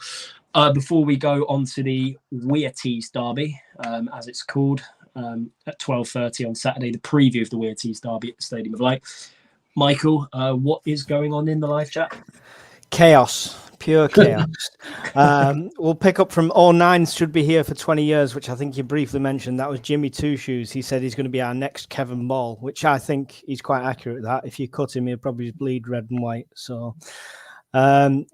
Before we go on to the Weirtees Derby, as it's called, at 12:30 on Saturday, the preview of the Weirtees Derby at the Stadium of Light. Michael, what is going on in the live chat? Chaos. Pure chaos. We'll pick up from 09 should be here for 20 years, which I think you briefly mentioned. That was Jimmy Two Shoes. He said he's going to be our next Kevin Ball, which I think he's quite accurate at that. If you cut him, he'll probably bleed red and white. So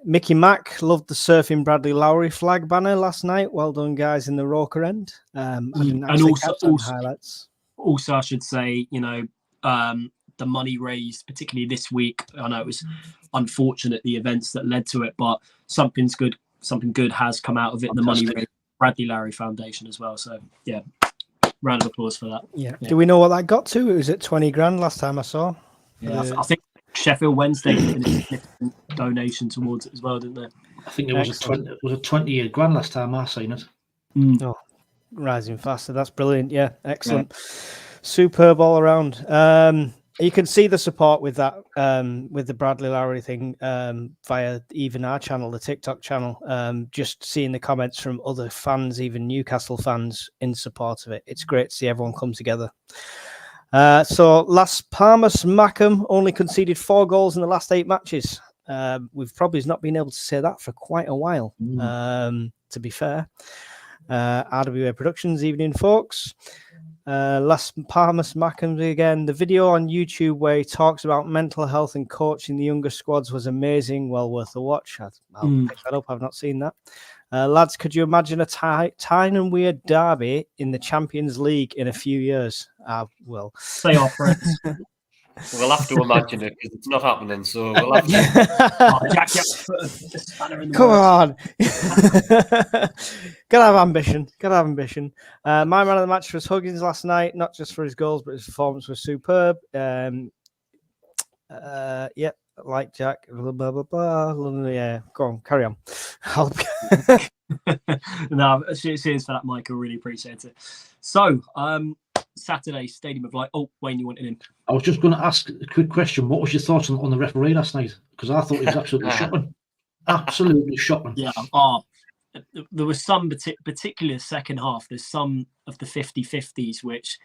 Mickey Mack loved the Surfing Bradley Lowry flag banner last night. Well done, guys, in the Roker end. And also highlights. Also, I should say, the money raised, particularly this week. I know it was unfortunate the events that led to it, but something good has come out of it. Fantastic. The money raised, Bradley Lowry Foundation as well. So yeah, round of applause for that. Yeah. Do we know what that got to? It was at 20 grand last time I saw. Yeah, I think Sheffield Wednesday did a significant donation towards it as well, didn't they? I think it was a 20 grand last time I seen it. Oh, rising faster. That's brilliant. Yeah, excellent. Yeah. Superb all around. You can see the support with that, with the Bradley Lowry thing via even our channel, the TikTok channel. Just seeing the comments from other fans, even Newcastle fans, in support of it. It's great to see everyone come together. So Las Palmas Mackham only conceded 4 goals in the last 8 matches. We've probably not been able to say that for quite a while, to be fair. RWA Productions, evening, folks. Las Palmas Mackham again. The video on YouTube where he talks about mental health and coaching the younger squads was amazing. Well worth a watch. I'll pick that up. I've not seen that. Lads, could you imagine a tight and weird derby in the Champions League in a few years? Well, say our friends. We'll have to imagine it because it's not happening. So we'll have to. Jack, come on. Gotta have ambition. My man of the match was Huggins last night, not just for his goals, but his performance was superb. Yeah, like Jack. Blah, blah, blah. Yeah, go on, carry on. No, cheers for that, Michael. Really appreciate it. So, Saturday, Stadium of Light. Oh, Wayne, you wanted in? I was just going to ask a quick question. What was your thoughts on the referee last night? Because I thought he was absolutely shocking. Absolutely shocking. Yeah. There was some particular second half. There's some of the 50-50s which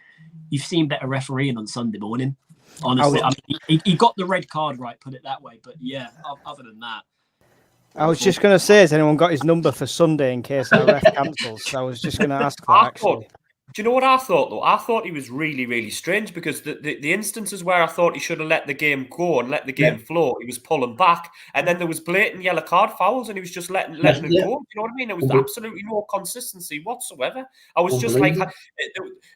you've seen better refereeing on Sunday morning. Honestly, he got the red card right, put it that way. But yeah, other than that. I was just going to say, has anyone got his number for Sunday in case our ref cancels? I was just going to ask that, actually. Do you know what I thought, though? I thought he was really, really strange because the instances where I thought he should have let the game go and let the game flow, he was pulling back. And then there was blatant yellow card fouls and he was just letting it go. Do you know what I mean? There was absolutely no consistency whatsoever. I was just like,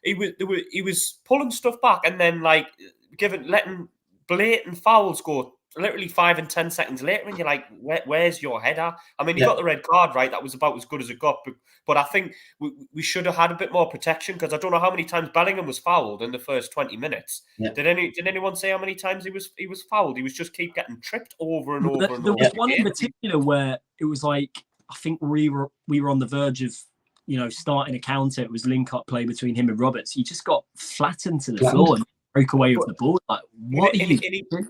he was pulling stuff back and then like letting blatant fouls go literally 5 and 10 seconds later, and you're like, where's your head at? I mean, he got the red card, right? That was about as good as it got. But I think we should have had a bit more protection because I don't know how many times Bellingham was fouled in the first 20 minutes. Yeah. Did anyone say how many times he was fouled? He was just keep getting tripped over and over and over. There was one in particular where it was like, I think we were on the verge of, starting a counter. It was link-up play between him and Roberts. He just got flattened to the floor and broke away with the ball. Like, what are you doing?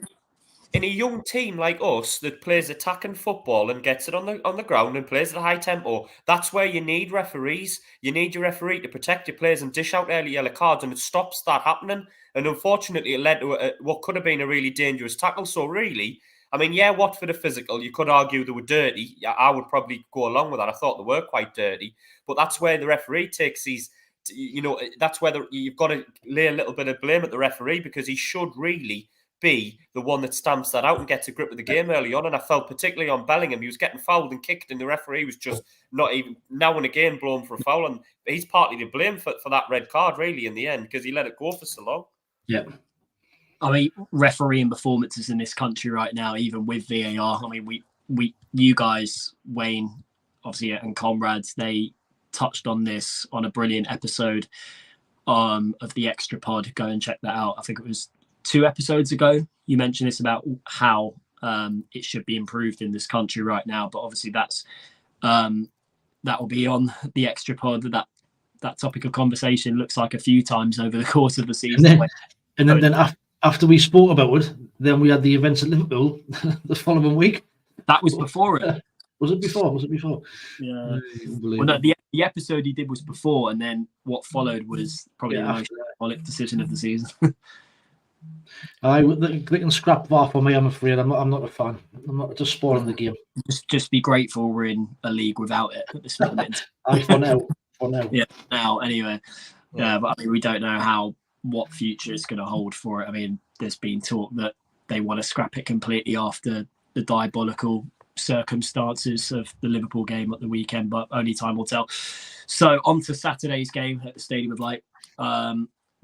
In a young team like us that plays attacking football and gets it on the ground and plays at a high tempo, that's where you need referees. You need your referee to protect your players and dish out early yellow cards, and it stops that happening. And unfortunately, it led to what could have been a really dangerous tackle. So really, I mean, yeah, Watford are physical. You could argue they were dirty. I would probably go along with that. I thought they were quite dirty. But that's where the referee takes these, that's where you've got to lay a little bit of blame at the referee because he should really be the one that stamps that out and gets a grip of the game early on. And I felt particularly on Bellingham, he was getting fouled and kicked and the referee was just not even now and again blown for a foul. And he's partly to blame for that red card really in the end because he let it go for so long. Yeah. I mean, refereeing performances in this country right now, even with VAR, I mean, you guys, Wayne, obviously, and comrades, they touched on this on a brilliant episode of the Extra Pod. Go and check that out. I think it was 2 episodes ago. You mentioned this about how it should be improved in this country right now, but obviously that will be on the Extra Pod. That topic of conversation looks like a few times over the course of the season. And then after we spoke about it, then we had the events at Liverpool the following week. That was before it. Was it before? Was it before? Yeah. Well, no, the episode he did was before, and then what followed was probably the most symbolic decision of the season. They can scrap VAR for me, I'm afraid. I'm not a fan. I'm not just spoiling the game. Just be grateful we're in a league without it at this moment. For now. Yeah, now, anyway. Yeah, but I mean, we don't know what future is going to hold for it. I mean, there's been talk that they want to scrap it completely after the diabolical circumstances of the Liverpool game at the weekend, but only time will tell. So on to Saturday's game at the Stadium of Light.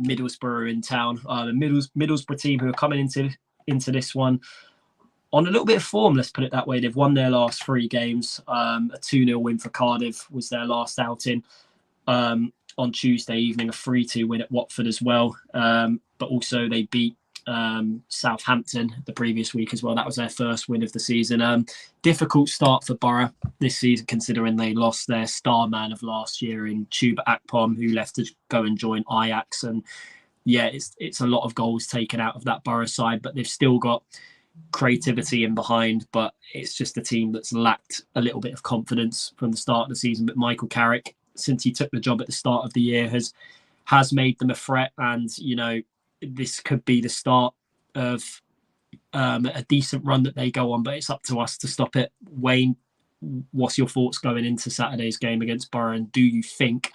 Middlesbrough in town. The Middlesbrough team who are coming into this one on a little bit of form, let's put it that way. They've won their last 3 games. A 2-0 win for Cardiff was their last outing. On Tuesday evening, a 3-2 win at Watford as well. But also they beat Southampton the previous week as well. That was their first win of the season. Difficult start for Borough this season, considering they lost their star man of last year in Chuba Akpom, who left to go and join Ajax. And yeah, it's a lot of goals taken out of that Borough side, but they've still got creativity in behind. But it's just a team that's lacked a little bit of confidence from the start of the season. But Michael Carrick, since he took the job at the start of the year, has made them a threat. And this could be the start of a decent run that they go on, but it's up to us to stop it. Wayne, what's your thoughts going into Saturday's game against Borough? And do you think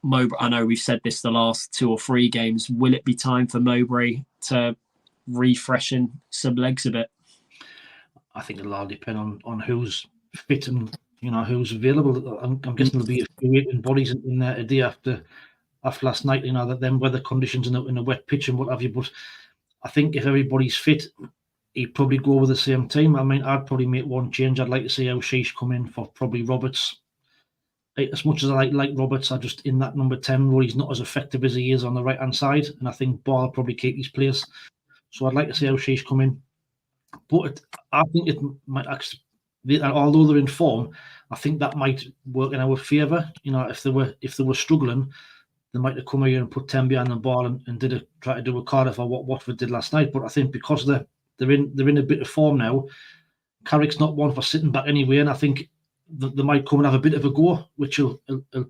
Mowbray, I know we've said this the last 2 or 3 games, will it be time for Mowbray to refreshen some legs a bit? I think it'll all depend on who's fit and who's available. I'm guessing there'll be a few waiting bodies in there a day after last night, that them weather conditions in a wet pitch and what have you. But I think if everybody's fit, he'd probably go with the same team. I mean, I'd probably make one change. I'd like to see Sheesh come in for probably Roberts. As much as I like Roberts, I just in that number 10 role, he's not as effective as he is on the right hand side, and I think Ball will probably keep his place. So I'd like to see Sheesh come in. But I think it might actually, although they're in form, I think that might work in our favour. If they were struggling, they might have come here and put 10 behind the ball and try to do a Cardiff or what Watford did last night. But I think because they're in a bit of form now, Carrick's not one for sitting back anyway, and I think they might come and have a bit of a go, which will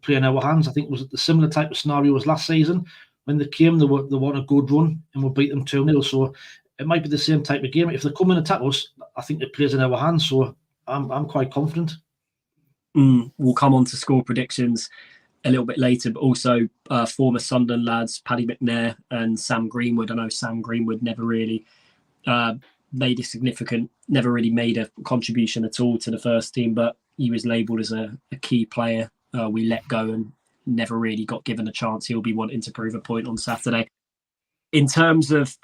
play in our hands. I think it was the similar type of scenario as last season. When they came, they want a good run and we'll beat them 2-0. So it might be the same type of game. If they come and attack us, I think it plays in our hands. So I'm quite confident. We'll come on to score predictions a little bit later, but also former Sunderland lads Paddy McNair and Sam Greenwood. I know Sam Greenwood never really made a contribution at all to the first team, but he was labelled as a key player. We let go and never really got given a chance. He'll be wanting to prove a point on Saturday. In terms of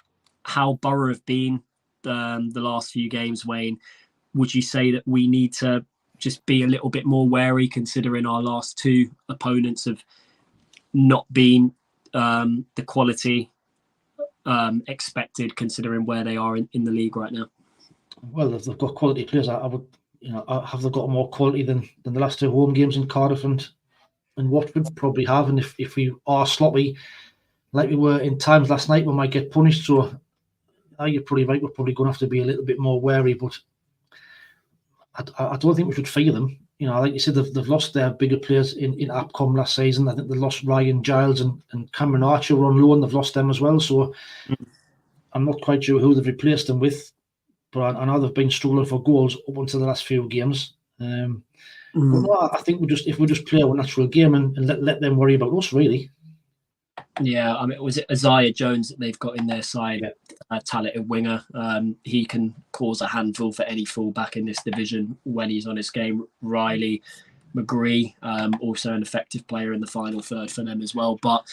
how Borough have been the last few games, Wayne, would you say that we need to just be a little bit more wary, considering our last 2 opponents have not been the quality expected, considering where they are in the league right now? Well, if they've got quality players, I would, have they got more quality than the last 2 home games in Cardiff and Watford? Probably have. And if we are sloppy, like we were in times last night, we might get punished. So you're probably right. We're probably going to have to be a little bit more wary, but I don't think we should fear them. Like you said, they've lost their bigger players in Apcom last season. I think they lost Ryan Giles and Cameron Archer were on loan. They've lost them as well. So I'm not quite sure who they've replaced them with, but I know they've been struggling for goals up until the last few games. But no, I think if we just play our natural game and let them worry about us, really. Yeah, I mean, was it Isaiah Jones that they've got in their side? Yeah. A talented winger. He can cause a handful for any fullback in this division when he's on his game. Riley McGree, also an effective player in the final third for them as well. But,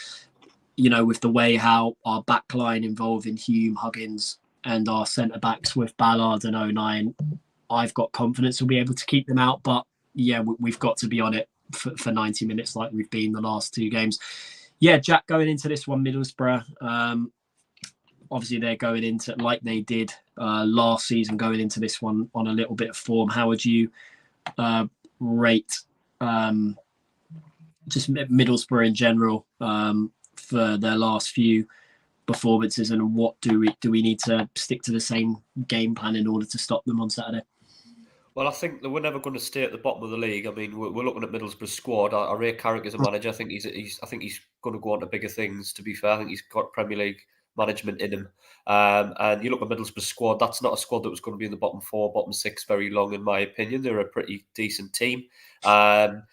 with the way how our back line involving Hume, Huggins, and our centre-backs with Ballard and 09, I've got confidence we'll be able to keep them out. But, yeah, we've got to be on it for 90 minutes like we've been the last 2 games. Yeah, Jack, going into this one, Middlesbrough, obviously they're going into, like they did last season, going into this one on a little bit of form. How would you rate just Middlesbrough in general for their last few performances, and what do we need to stick to the same game plan in order to stop them on Saturday? Well, I think that we're never going to stay at the bottom of the league. I mean, we're looking at Middlesbrough's squad. I rate Carrick as a manager. I think he's going to go on to bigger things. To be fair, I think he's got Premier League management in him. And you look at Middlesbrough's squad. That's not a squad that was going to be in the bottom 4, bottom 6 very long, in my opinion. They're a pretty decent team. Are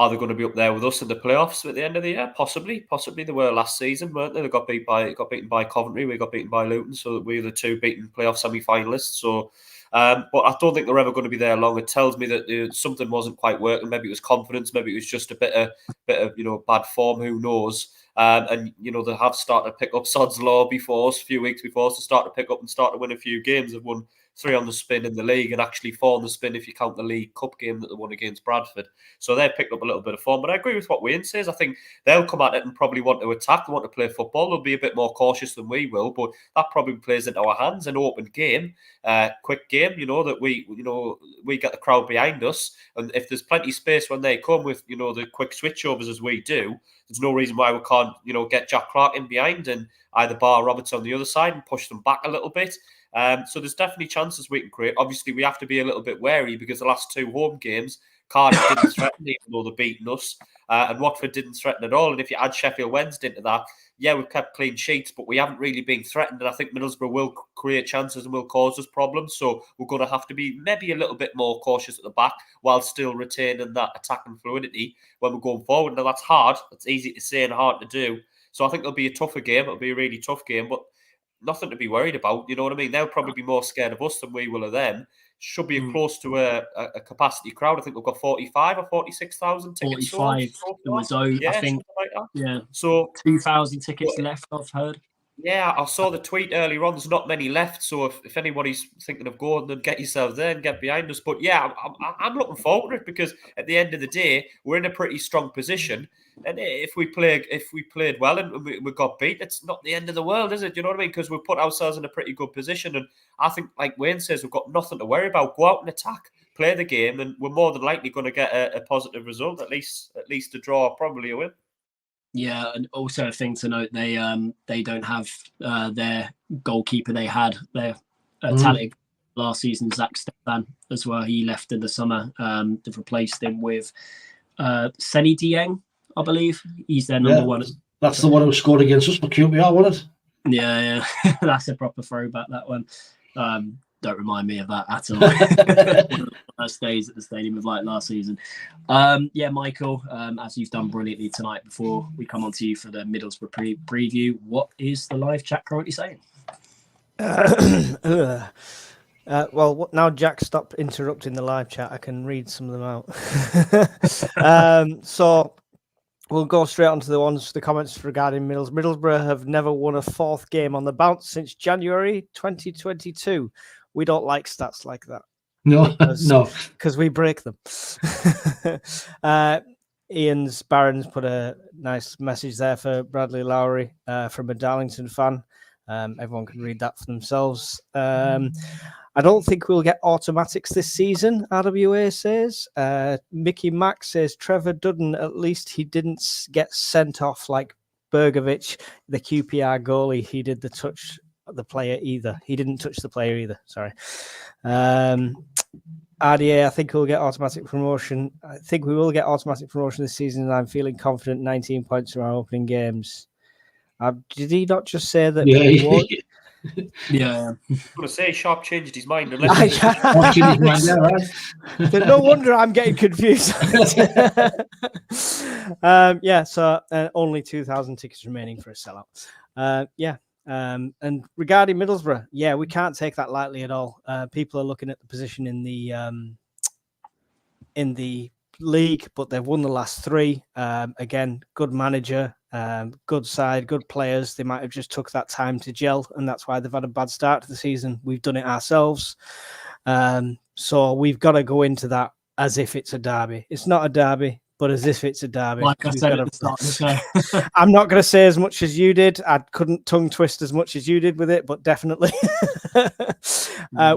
they going to be up there with us in the playoffs at the end of the year? Possibly. They were last season, weren't they? They got beaten by Coventry. We got beaten by Luton, so we were the 2 beaten playoff semi-finalists. So. But I don't think they're ever going to be there long. It tells me that something wasn't quite working. Maybe it was confidence. Maybe it was just a bit of bad form. Who knows? And they have started to pick up Sod's Law a few weeks before, to start to pick up and start to win a few games. They've won 3 on the spin in the league, and actually 4 on the spin if you count the League Cup game that they won against Bradford. So they've picked up a little bit of form. But I agree with what Wayne says. I think they'll come at it and probably want to attack. They want to play football. They'll be a bit more cautious than we will, but that probably plays into our hands. An open game, quick game. That we get the crowd behind us, and if there's plenty of space when they come with the quick switchovers as we do, there's no reason why we can't get Jack Clark in behind and either bar Roberts on the other side and push them back a little bit. So there's definitely chances we can create. Obviously, we have to be a little bit wary because the last 2 home games, Cardiff didn't threaten, even though they're beating us, and Watford didn't threaten at all. And if you add Sheffield Wednesday into that, yeah, we've kept clean sheets, but we haven't really been threatened. And I think Middlesbrough will create chances and will cause us problems. So we're going to have to be maybe a little bit more cautious at the back while still retaining that attacking fluidity when we're going forward. Now, that's hard. It's easy to say and hard to do. So I think it'll be a tougher game. It'll be a really tough game, but nothing to be worried about. You know what I mean? They'll probably be more scared of us than we will of them. Should be close to a capacity crowd. I think we've got 45 or 46,000 tickets. 45. I think. Like that. Yeah. So 2,000 tickets left, I've heard. Yeah, I saw the tweet earlier on. There's not many left, so if anybody's thinking of going, then get yourself there and get behind us. But yeah, I'm looking forward to it because at the end of the day, we're in a pretty strong position. And if we played well and we got beat, it's not the end of the world, is it? You know what I mean? Because we've put ourselves in a pretty good position. And I think, like Wayne says, we've got nothing to worry about. Go out and attack, play the game, and we're more than likely going to get a positive result, at least a draw, probably a win. Yeah, and also a thing to note, they don't have their goalkeeper they had, their talented last season, Zach Stefan, as well. He left in the summer. They've replaced him with Seni Dieng, I believe. He's their number one. That's the one who scored against us for QPR, wasn't it? Yeah. That's a proper throwback, that one. Don't remind me of that at all. One of the first days at the stadium of last season. Yeah, Michael, as you've done brilliantly tonight, before we come on to you for the Middlesbrough preview, what is the live chat currently saying? Well, now Jack stopped interrupting the live chat, I can read some of them out. So we'll go straight on to the comments regarding Middlesbrough have never won a 4th game on the bounce since January 2022. We don't like stats like that. No, because we break them. Ian's Barron's put a nice message there for Bradley Lowry from a Darlington fan. Everyone can read that for themselves. I don't think we'll get automatics this season, RWA says. Mickey Mack says Trevor Dudden, at least he didn't get sent off like Bergovic, the QPR goalie. He did the touch the player either. He didn't touch the player either. Sorry. RDA, I think we'll get automatic promotion. I think we will get automatic promotion this season, and I'm feeling confident. 19 points from our opening games. Did he not just say that? Yeah. I was going to say, Sharp changed his mind. No wonder I'm getting confused. So only 2,000 tickets remaining for a sellout. And regarding Middlesbrough, we can't take that lightly at all. People are looking at the position in the league, but they've won the last 3. Again, good manager, good side, good players. They might have just took that time to gel, and that's why they've had a bad start to the season. We've done it ourselves. So we've got to go into that as if it's a derby. It's not a derby, but as if it's a derby. Like I said at the start of the show. I'm not going to say as much as you did. I couldn't tongue twist as much as you did with it, but definitely.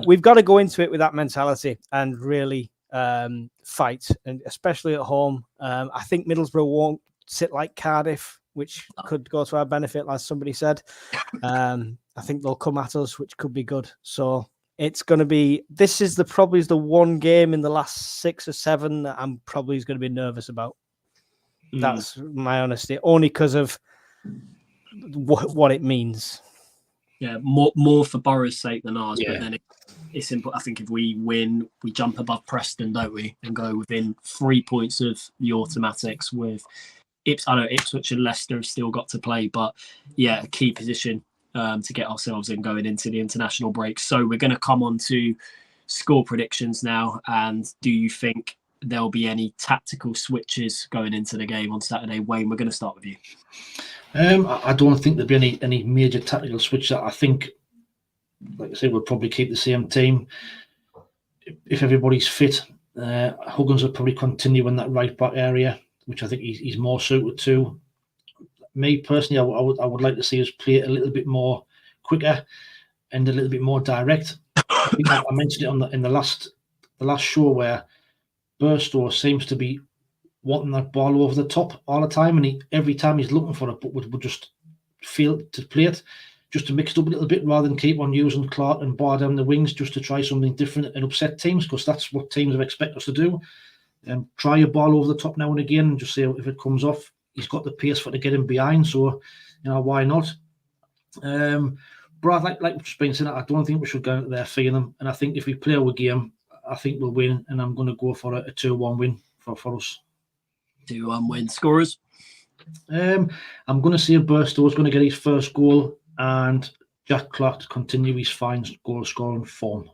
We've got to go into it with that mentality and really fight, and especially at home. I think Middlesbrough won't sit like Cardiff which could go to our benefit, as somebody said. I think they'll come at us, which could be good. So it's going to be, this is probably the one game in the last 6 or 7 that I'm probably going to be nervous about. That's my honesty, only because of what it means. Yeah, more for Borough's sake than ours. Yeah. But then it's simple. I think if we win, we jump above Preston, don't we, and go within 3 points of the automatics. With I know Ipswich and Leicester have still got to play, but yeah, a key position to get ourselves in going into the international break. So we're going to come on to score predictions now. And do you think there'll be any tactical switches going into the game on Saturday? Wayne, we're going to start with you. I don't think there'll be any major tactical switch. I think, like I said, we'll probably keep the same team. If everybody's fit, Huggins will probably continue in that right back area, which I think he's more suited to. Me personally, I would like to see us play a little bit more quicker and a little bit more direct. I think I mentioned it in the last show where Burstow seems to be wanting that ball over the top all the time, and every time he's looking for it, but would just fail to play it, just to mix it up a little bit rather than keep on using Clark and Bar down the wings just to try something different and upset teams, because that's what teams have expect us to do. Try a ball over the top now and again and just see if it comes off. He's got the pace for to get him behind, so why not? But like what's been said, I don't think we should go out there fearing them, and I think if we play our game, I think we'll win, and I'm going to go for a 2-1 win for us. 2-1 win. Scorers? I'm going to say Burstow's going to get his first goal, and Jack Clark to continue his fine goal scoring form.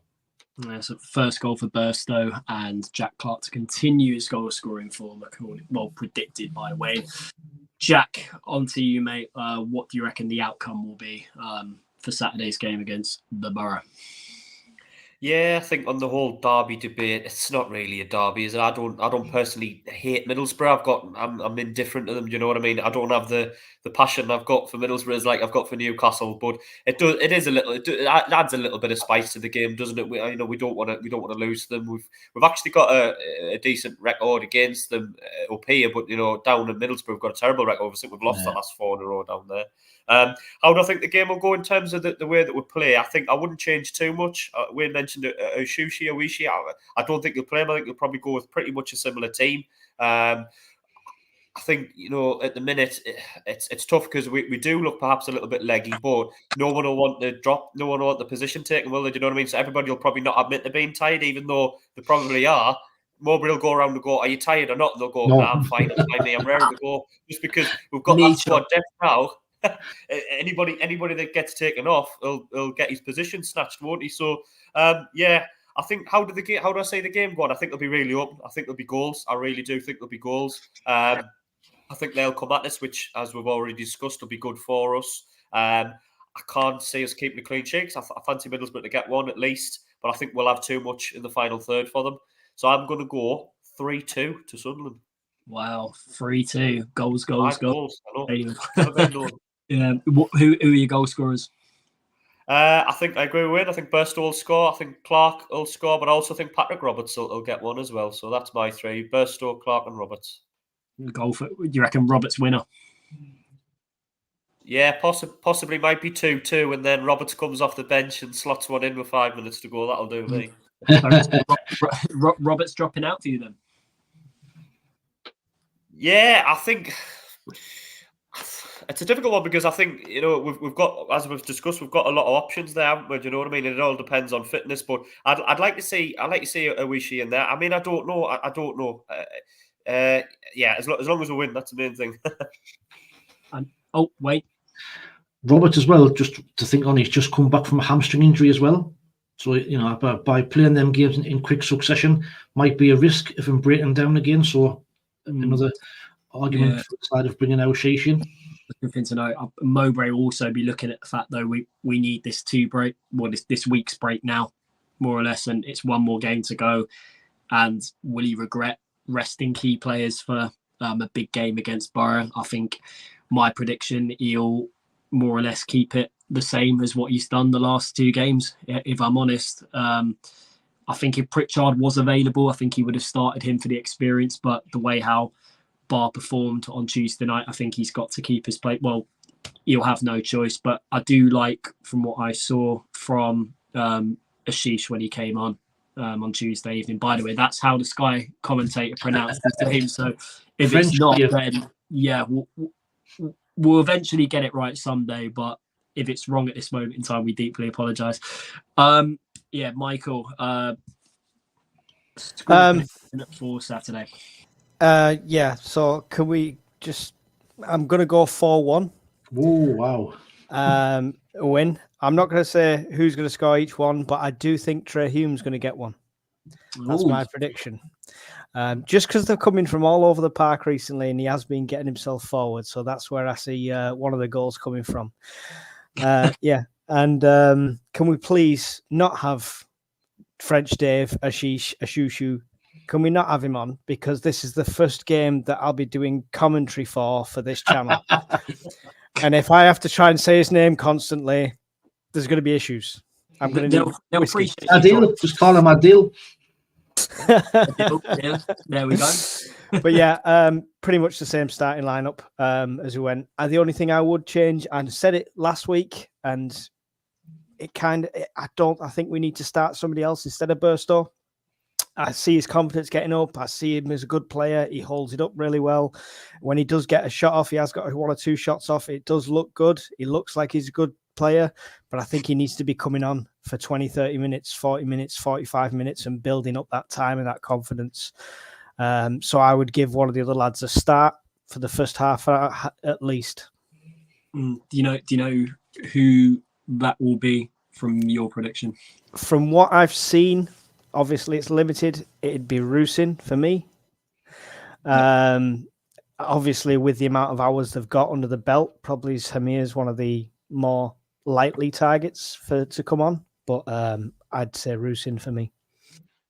So first goal for Burstow and Jack Clark to continue his goal scoring form, predicted by Wayne. Jack, on to you, mate. What do you reckon the outcome will be for Saturday's game against the Borough? Yeah, I think on the whole derby debate, it's not really a derby, is it? I don't personally hate Middlesbrough. I'm indifferent to them. Do you know what I mean? I don't have the passion I've got for Middlesbrough as like I've got for Newcastle, but it adds a little bit of spice to the game, doesn't it? We don't want to lose them. We've actually got a decent record against them up here, but down in Middlesbrough we've got a terrible record. I think we've lost the last 4 in a row down there. How do I think the game will go in terms of the way that we play? I think I wouldn't change too much. Wayne mentioned Owishi. I don't think he'll play him. I think he'll probably go with pretty much a similar team. I think, at the minute, it's tough because we do look perhaps a little bit leggy, but no one will want to drop, no one will want the position taken, will they? Do you know what I mean? So everybody will probably not admit to being tired, even though they probably are. Mowbray will go around and go, "Are you tired or not?" And they'll go, "No, I'm fine, I'm ready to go." Just because we've got that squad depth now. Anybody that gets taken off, will get his position snatched, won't he? So, yeah, I think how do I say the game go on? I think they'll be really open. I think there'll be goals. I really do think there'll be goals. I think they'll come at us, which, as we've already discussed, will be good for us. I can't see us keeping a clean sheet. I fancy Middlesbrough to get one at least, but I think we'll have too much in the final third for them. So I'm going to go 3-2 to Sunderland. Wow, 3-2. Goals. I know. Yeah. Who are your goal scorers? I think I agree with Wayne. I think Burstow will score. I think Clark will score, but I also think Patrick Roberts will get one as well. So that's my 3: Burstow, Clark, and Roberts. You reckon Roberts winner? Yeah, possibly might be 2-2, and then Roberts comes off the bench and slots one in with 5 minutes to go. That'll do me. Roberts dropping out for you then? Yeah, I think it's a difficult one because I think we've got, as we've discussed, we've got a lot of options there, haven't we? Do you know what I mean? And it all depends on fitness, but I'd like to see Owishi in there. I mean, I don't know. Yeah, as long as we win, that's the main thing. Wait. Robert as well, just to think on, he's just come back from a hamstring injury as well. So, by playing them games in quick succession might be a risk of him breaking down again. So, another argument for the side of bringing Owishi in. Good thing to know. Mowbray will also be looking at the fact, though, we need this this week's break now, more or less, and it's one more game to go. And will he regret resting key players for a big game against Borough? I think my prediction, he'll more or less keep it the same as what he's done the last 2 games, if I'm honest. I think if Pritchard was available, I think he would have started him for the experience, but the way how Bar performed on Tuesday night. I think he's got to keep his place. Well, he'll have no choice. But I do like, from what I saw from Ashish when he came on Tuesday evening. By the way, that's how the Sky commentator pronounced his name. So if French, it's not, yeah. then yeah, we'll eventually get it right someday. But if it's wrong at this moment in time, we deeply apologise. Yeah, Michael, for Saturday. Yeah, so can we just... I'm going to go 4-1. Oh, wow. Win. I'm not going to say who's going to score each one, but I do think Trey Hume's going to get one. That's my prediction. Just because they're coming from all over the park recently, and he has been getting himself forward. So that's where I see one of the goals coming from. Yeah. And can we please not have French Dave, Ashushu? Can we not have him on? Because this is the first game that I'll be doing commentary for this channel. And if I have to try and say his name constantly, there's going to be issues. I'm going to they'll appreciate Adil, just call him Adil. There we go. But yeah, pretty much the same starting lineup as we went. And the only thing I would change, and I said it last week, and I think we need to start somebody else instead of Burstow. I see his confidence getting up. I see him as a good player. He holds it up really well. When he does get a shot off, he has got 1 or 2 shots off. It does look good. He looks like he's a good player, but I think he needs to be coming on for 20, 30 minutes, 40 minutes, 45 minutes and building up that time and that confidence. So I would give one of the other lads a start for the first half at least. Do you know who that will be from your prediction? From what I've seen, obviously it's limited. It'd be Rusin for me. Obviously, with the amount of hours they've got under the belt, probably Hamir's one of the more likely targets to come on. But I'd say Rusin for me.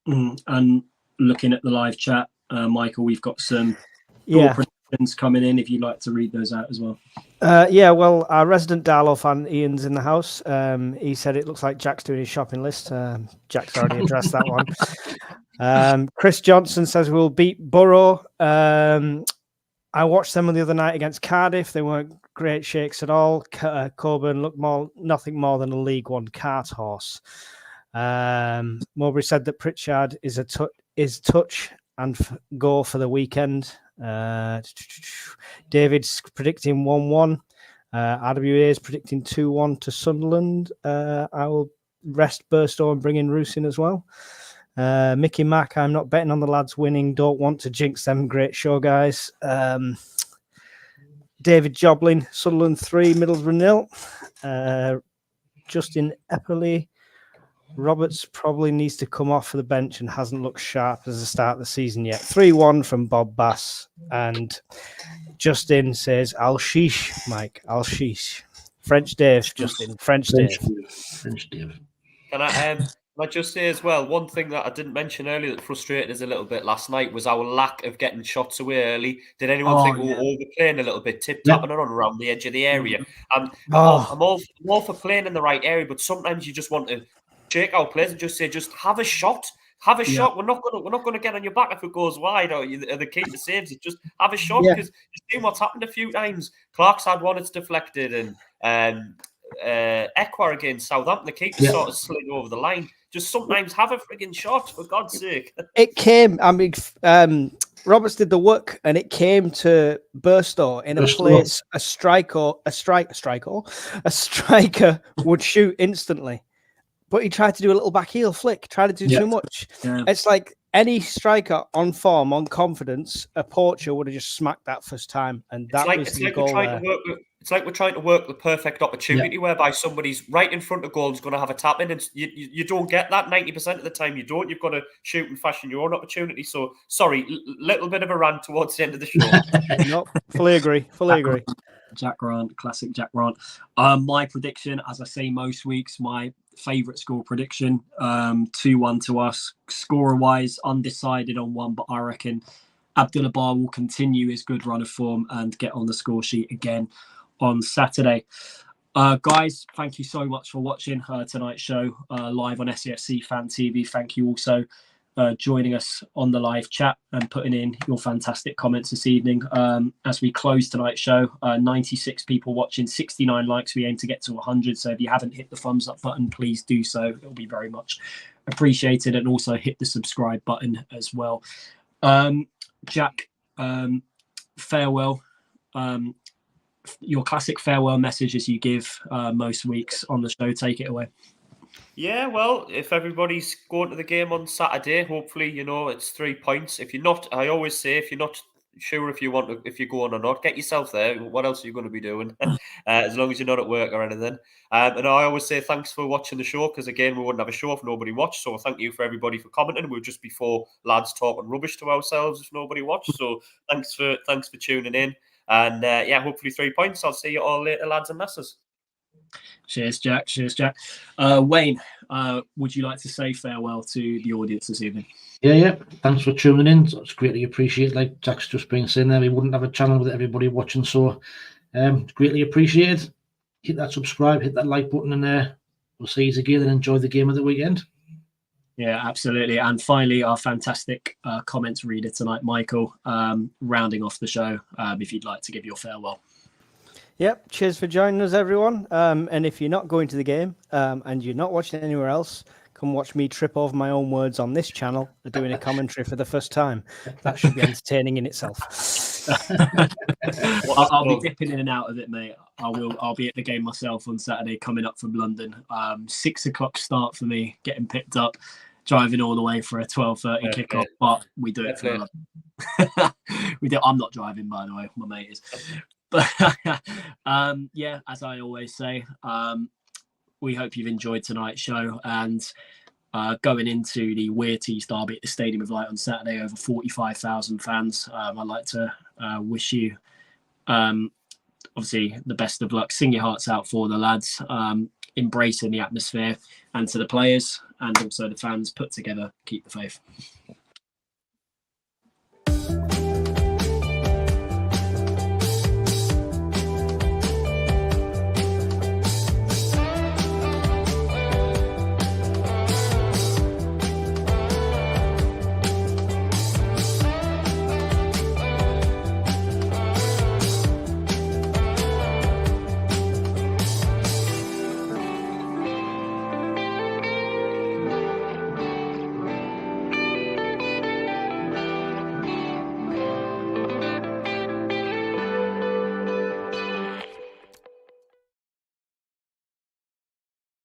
And looking at the live chat, Michael, we've got some predictions coming in. If you'd like to read those out as well. Yeah, well, our resident Darlow fan, Ian's in the house. He said it looks like Jack's doing his shopping list. Jack's already addressed that one. Chris Johnson says we'll beat Borough. I watched them the other night against Cardiff. They weren't great shakes at all. Coburn looked nothing more than a League One cart horse. Mowbray said that Pritchard is touch and go for the weekend. David's predicting 1-1. RWA is predicting 2-1 to Sunderland. I will rest Burstow and bring in Rusin as well. Mickey Mack, I'm not betting on the lads winning. Don't want to jinx them. Great show, guys. David Joblin, Sunderland 3, Middlesbrough 0. Justin Epperley, Roberts probably needs to come off for the bench and hasn't looked sharp as the start of the season yet. 3-1 from Bob Bass. And Justin says, Al Sheesh, Mike. Al Sheesh. French Dave, Justin. French Dave. Can I just say as well, one thing that I didn't mention earlier that frustrated us a little bit last night was our lack of getting shots away early. Did anyone think we were overplaying a little bit, tip-tapping it on around the edge of the area? And I'm all for playing in the right area, but sometimes you just want to shake our players and just say, just have a shot. Have a shot. We're not going to get on your back if it goes wide or the keeper saves it. Just have a shot because you've seen what's happened a few times. Clark's had one, it's deflected, and Ekwar against Southampton, the keeper sort of slid over the line. Just sometimes have a frigging shot, for God's sake. It came, Roberts did the work and it came to Burstow in a place a striker would shoot instantly. But he tried to do a little back heel flick, tried to do too much. Yeah. It's like any striker on form, on confidence, a poacher would have just smacked that first time. And that was the goal there. It's like we're trying to work the perfect opportunity whereby somebody's right in front of goal is going to have a tap in, and you don't get that 90% of the time. You don't. You've got to shoot and fashion your own opportunity. So, sorry, little bit of a rant towards the end of the show. No, fully agree. Jack Grant, classic Jack Grant. My prediction, as I say most weeks, my favourite score prediction, 2-1 to us. Scorer-wise, undecided on one, but I reckon Abdullah Bar will continue his good run of form and get on the score sheet again on Saturday. Guys, thank you so much for watching tonight's show live on SAFC Fan TV. Thank you also joining us on the live chat and putting in your fantastic comments this evening. As we close tonight's show, 96 people watching, 69 likes. We aim to get to 100. So if you haven't hit the thumbs up button, please do so. It'll be very much appreciated. And also hit the subscribe button as well. Jack, farewell. Your classic farewell message as you give most weeks on the show. Take it away. Yeah, well, if everybody's going to the game on Saturday, hopefully, you know, it's 3 points. If you're not, I always say, if you're not sure if you're going or not, get yourself there. What else are you going to be doing? As long as you're not at work or anything. And I always say thanks for watching the show, because again, we wouldn't have a show if nobody watched. So thank you for everybody for commenting. We'll just be four lads talking rubbish to ourselves if nobody watched. So thanks for tuning in. And yeah, hopefully 3 points. I'll see you all later, lads and lasses. Cheers, Jack. Cheers, Jack. Wayne, would you like to say farewell to the audience this evening? Yeah. Thanks for tuning in. It's greatly appreciated. Like Jack's just been saying there, we wouldn't have a channel with everybody watching. So greatly appreciated. Hit that subscribe, hit that like button, and we'll see you again and enjoy the game of the weekend. Yeah, absolutely. And finally, our fantastic comments reader tonight, Michael, rounding off the show, if you'd like to give your farewell. Yep, cheers for joining us, everyone. And if you're not going to the game and you're not watching it anywhere else, come watch me trip over my own words on this channel doing a commentary for the first time. That should be entertaining in itself. I'll be dipping in and out of it, mate. I'll be at the game myself on Saturday, coming up from London. 6 o'clock start for me, getting picked up, driving all the way for a 12:30 kickoff. But we do it for we do. I'm not driving, by the way. My mate is. But yeah, as I always say, we hope you've enjoyed tonight's show, and going into the Weir Tees derby at the Stadium of Light on Saturday, over 45,000 fans. I'd like to wish you obviously the best of luck. Sing your hearts out for the lads, embracing the atmosphere, and to the players and also the fans, put together, keep the faith.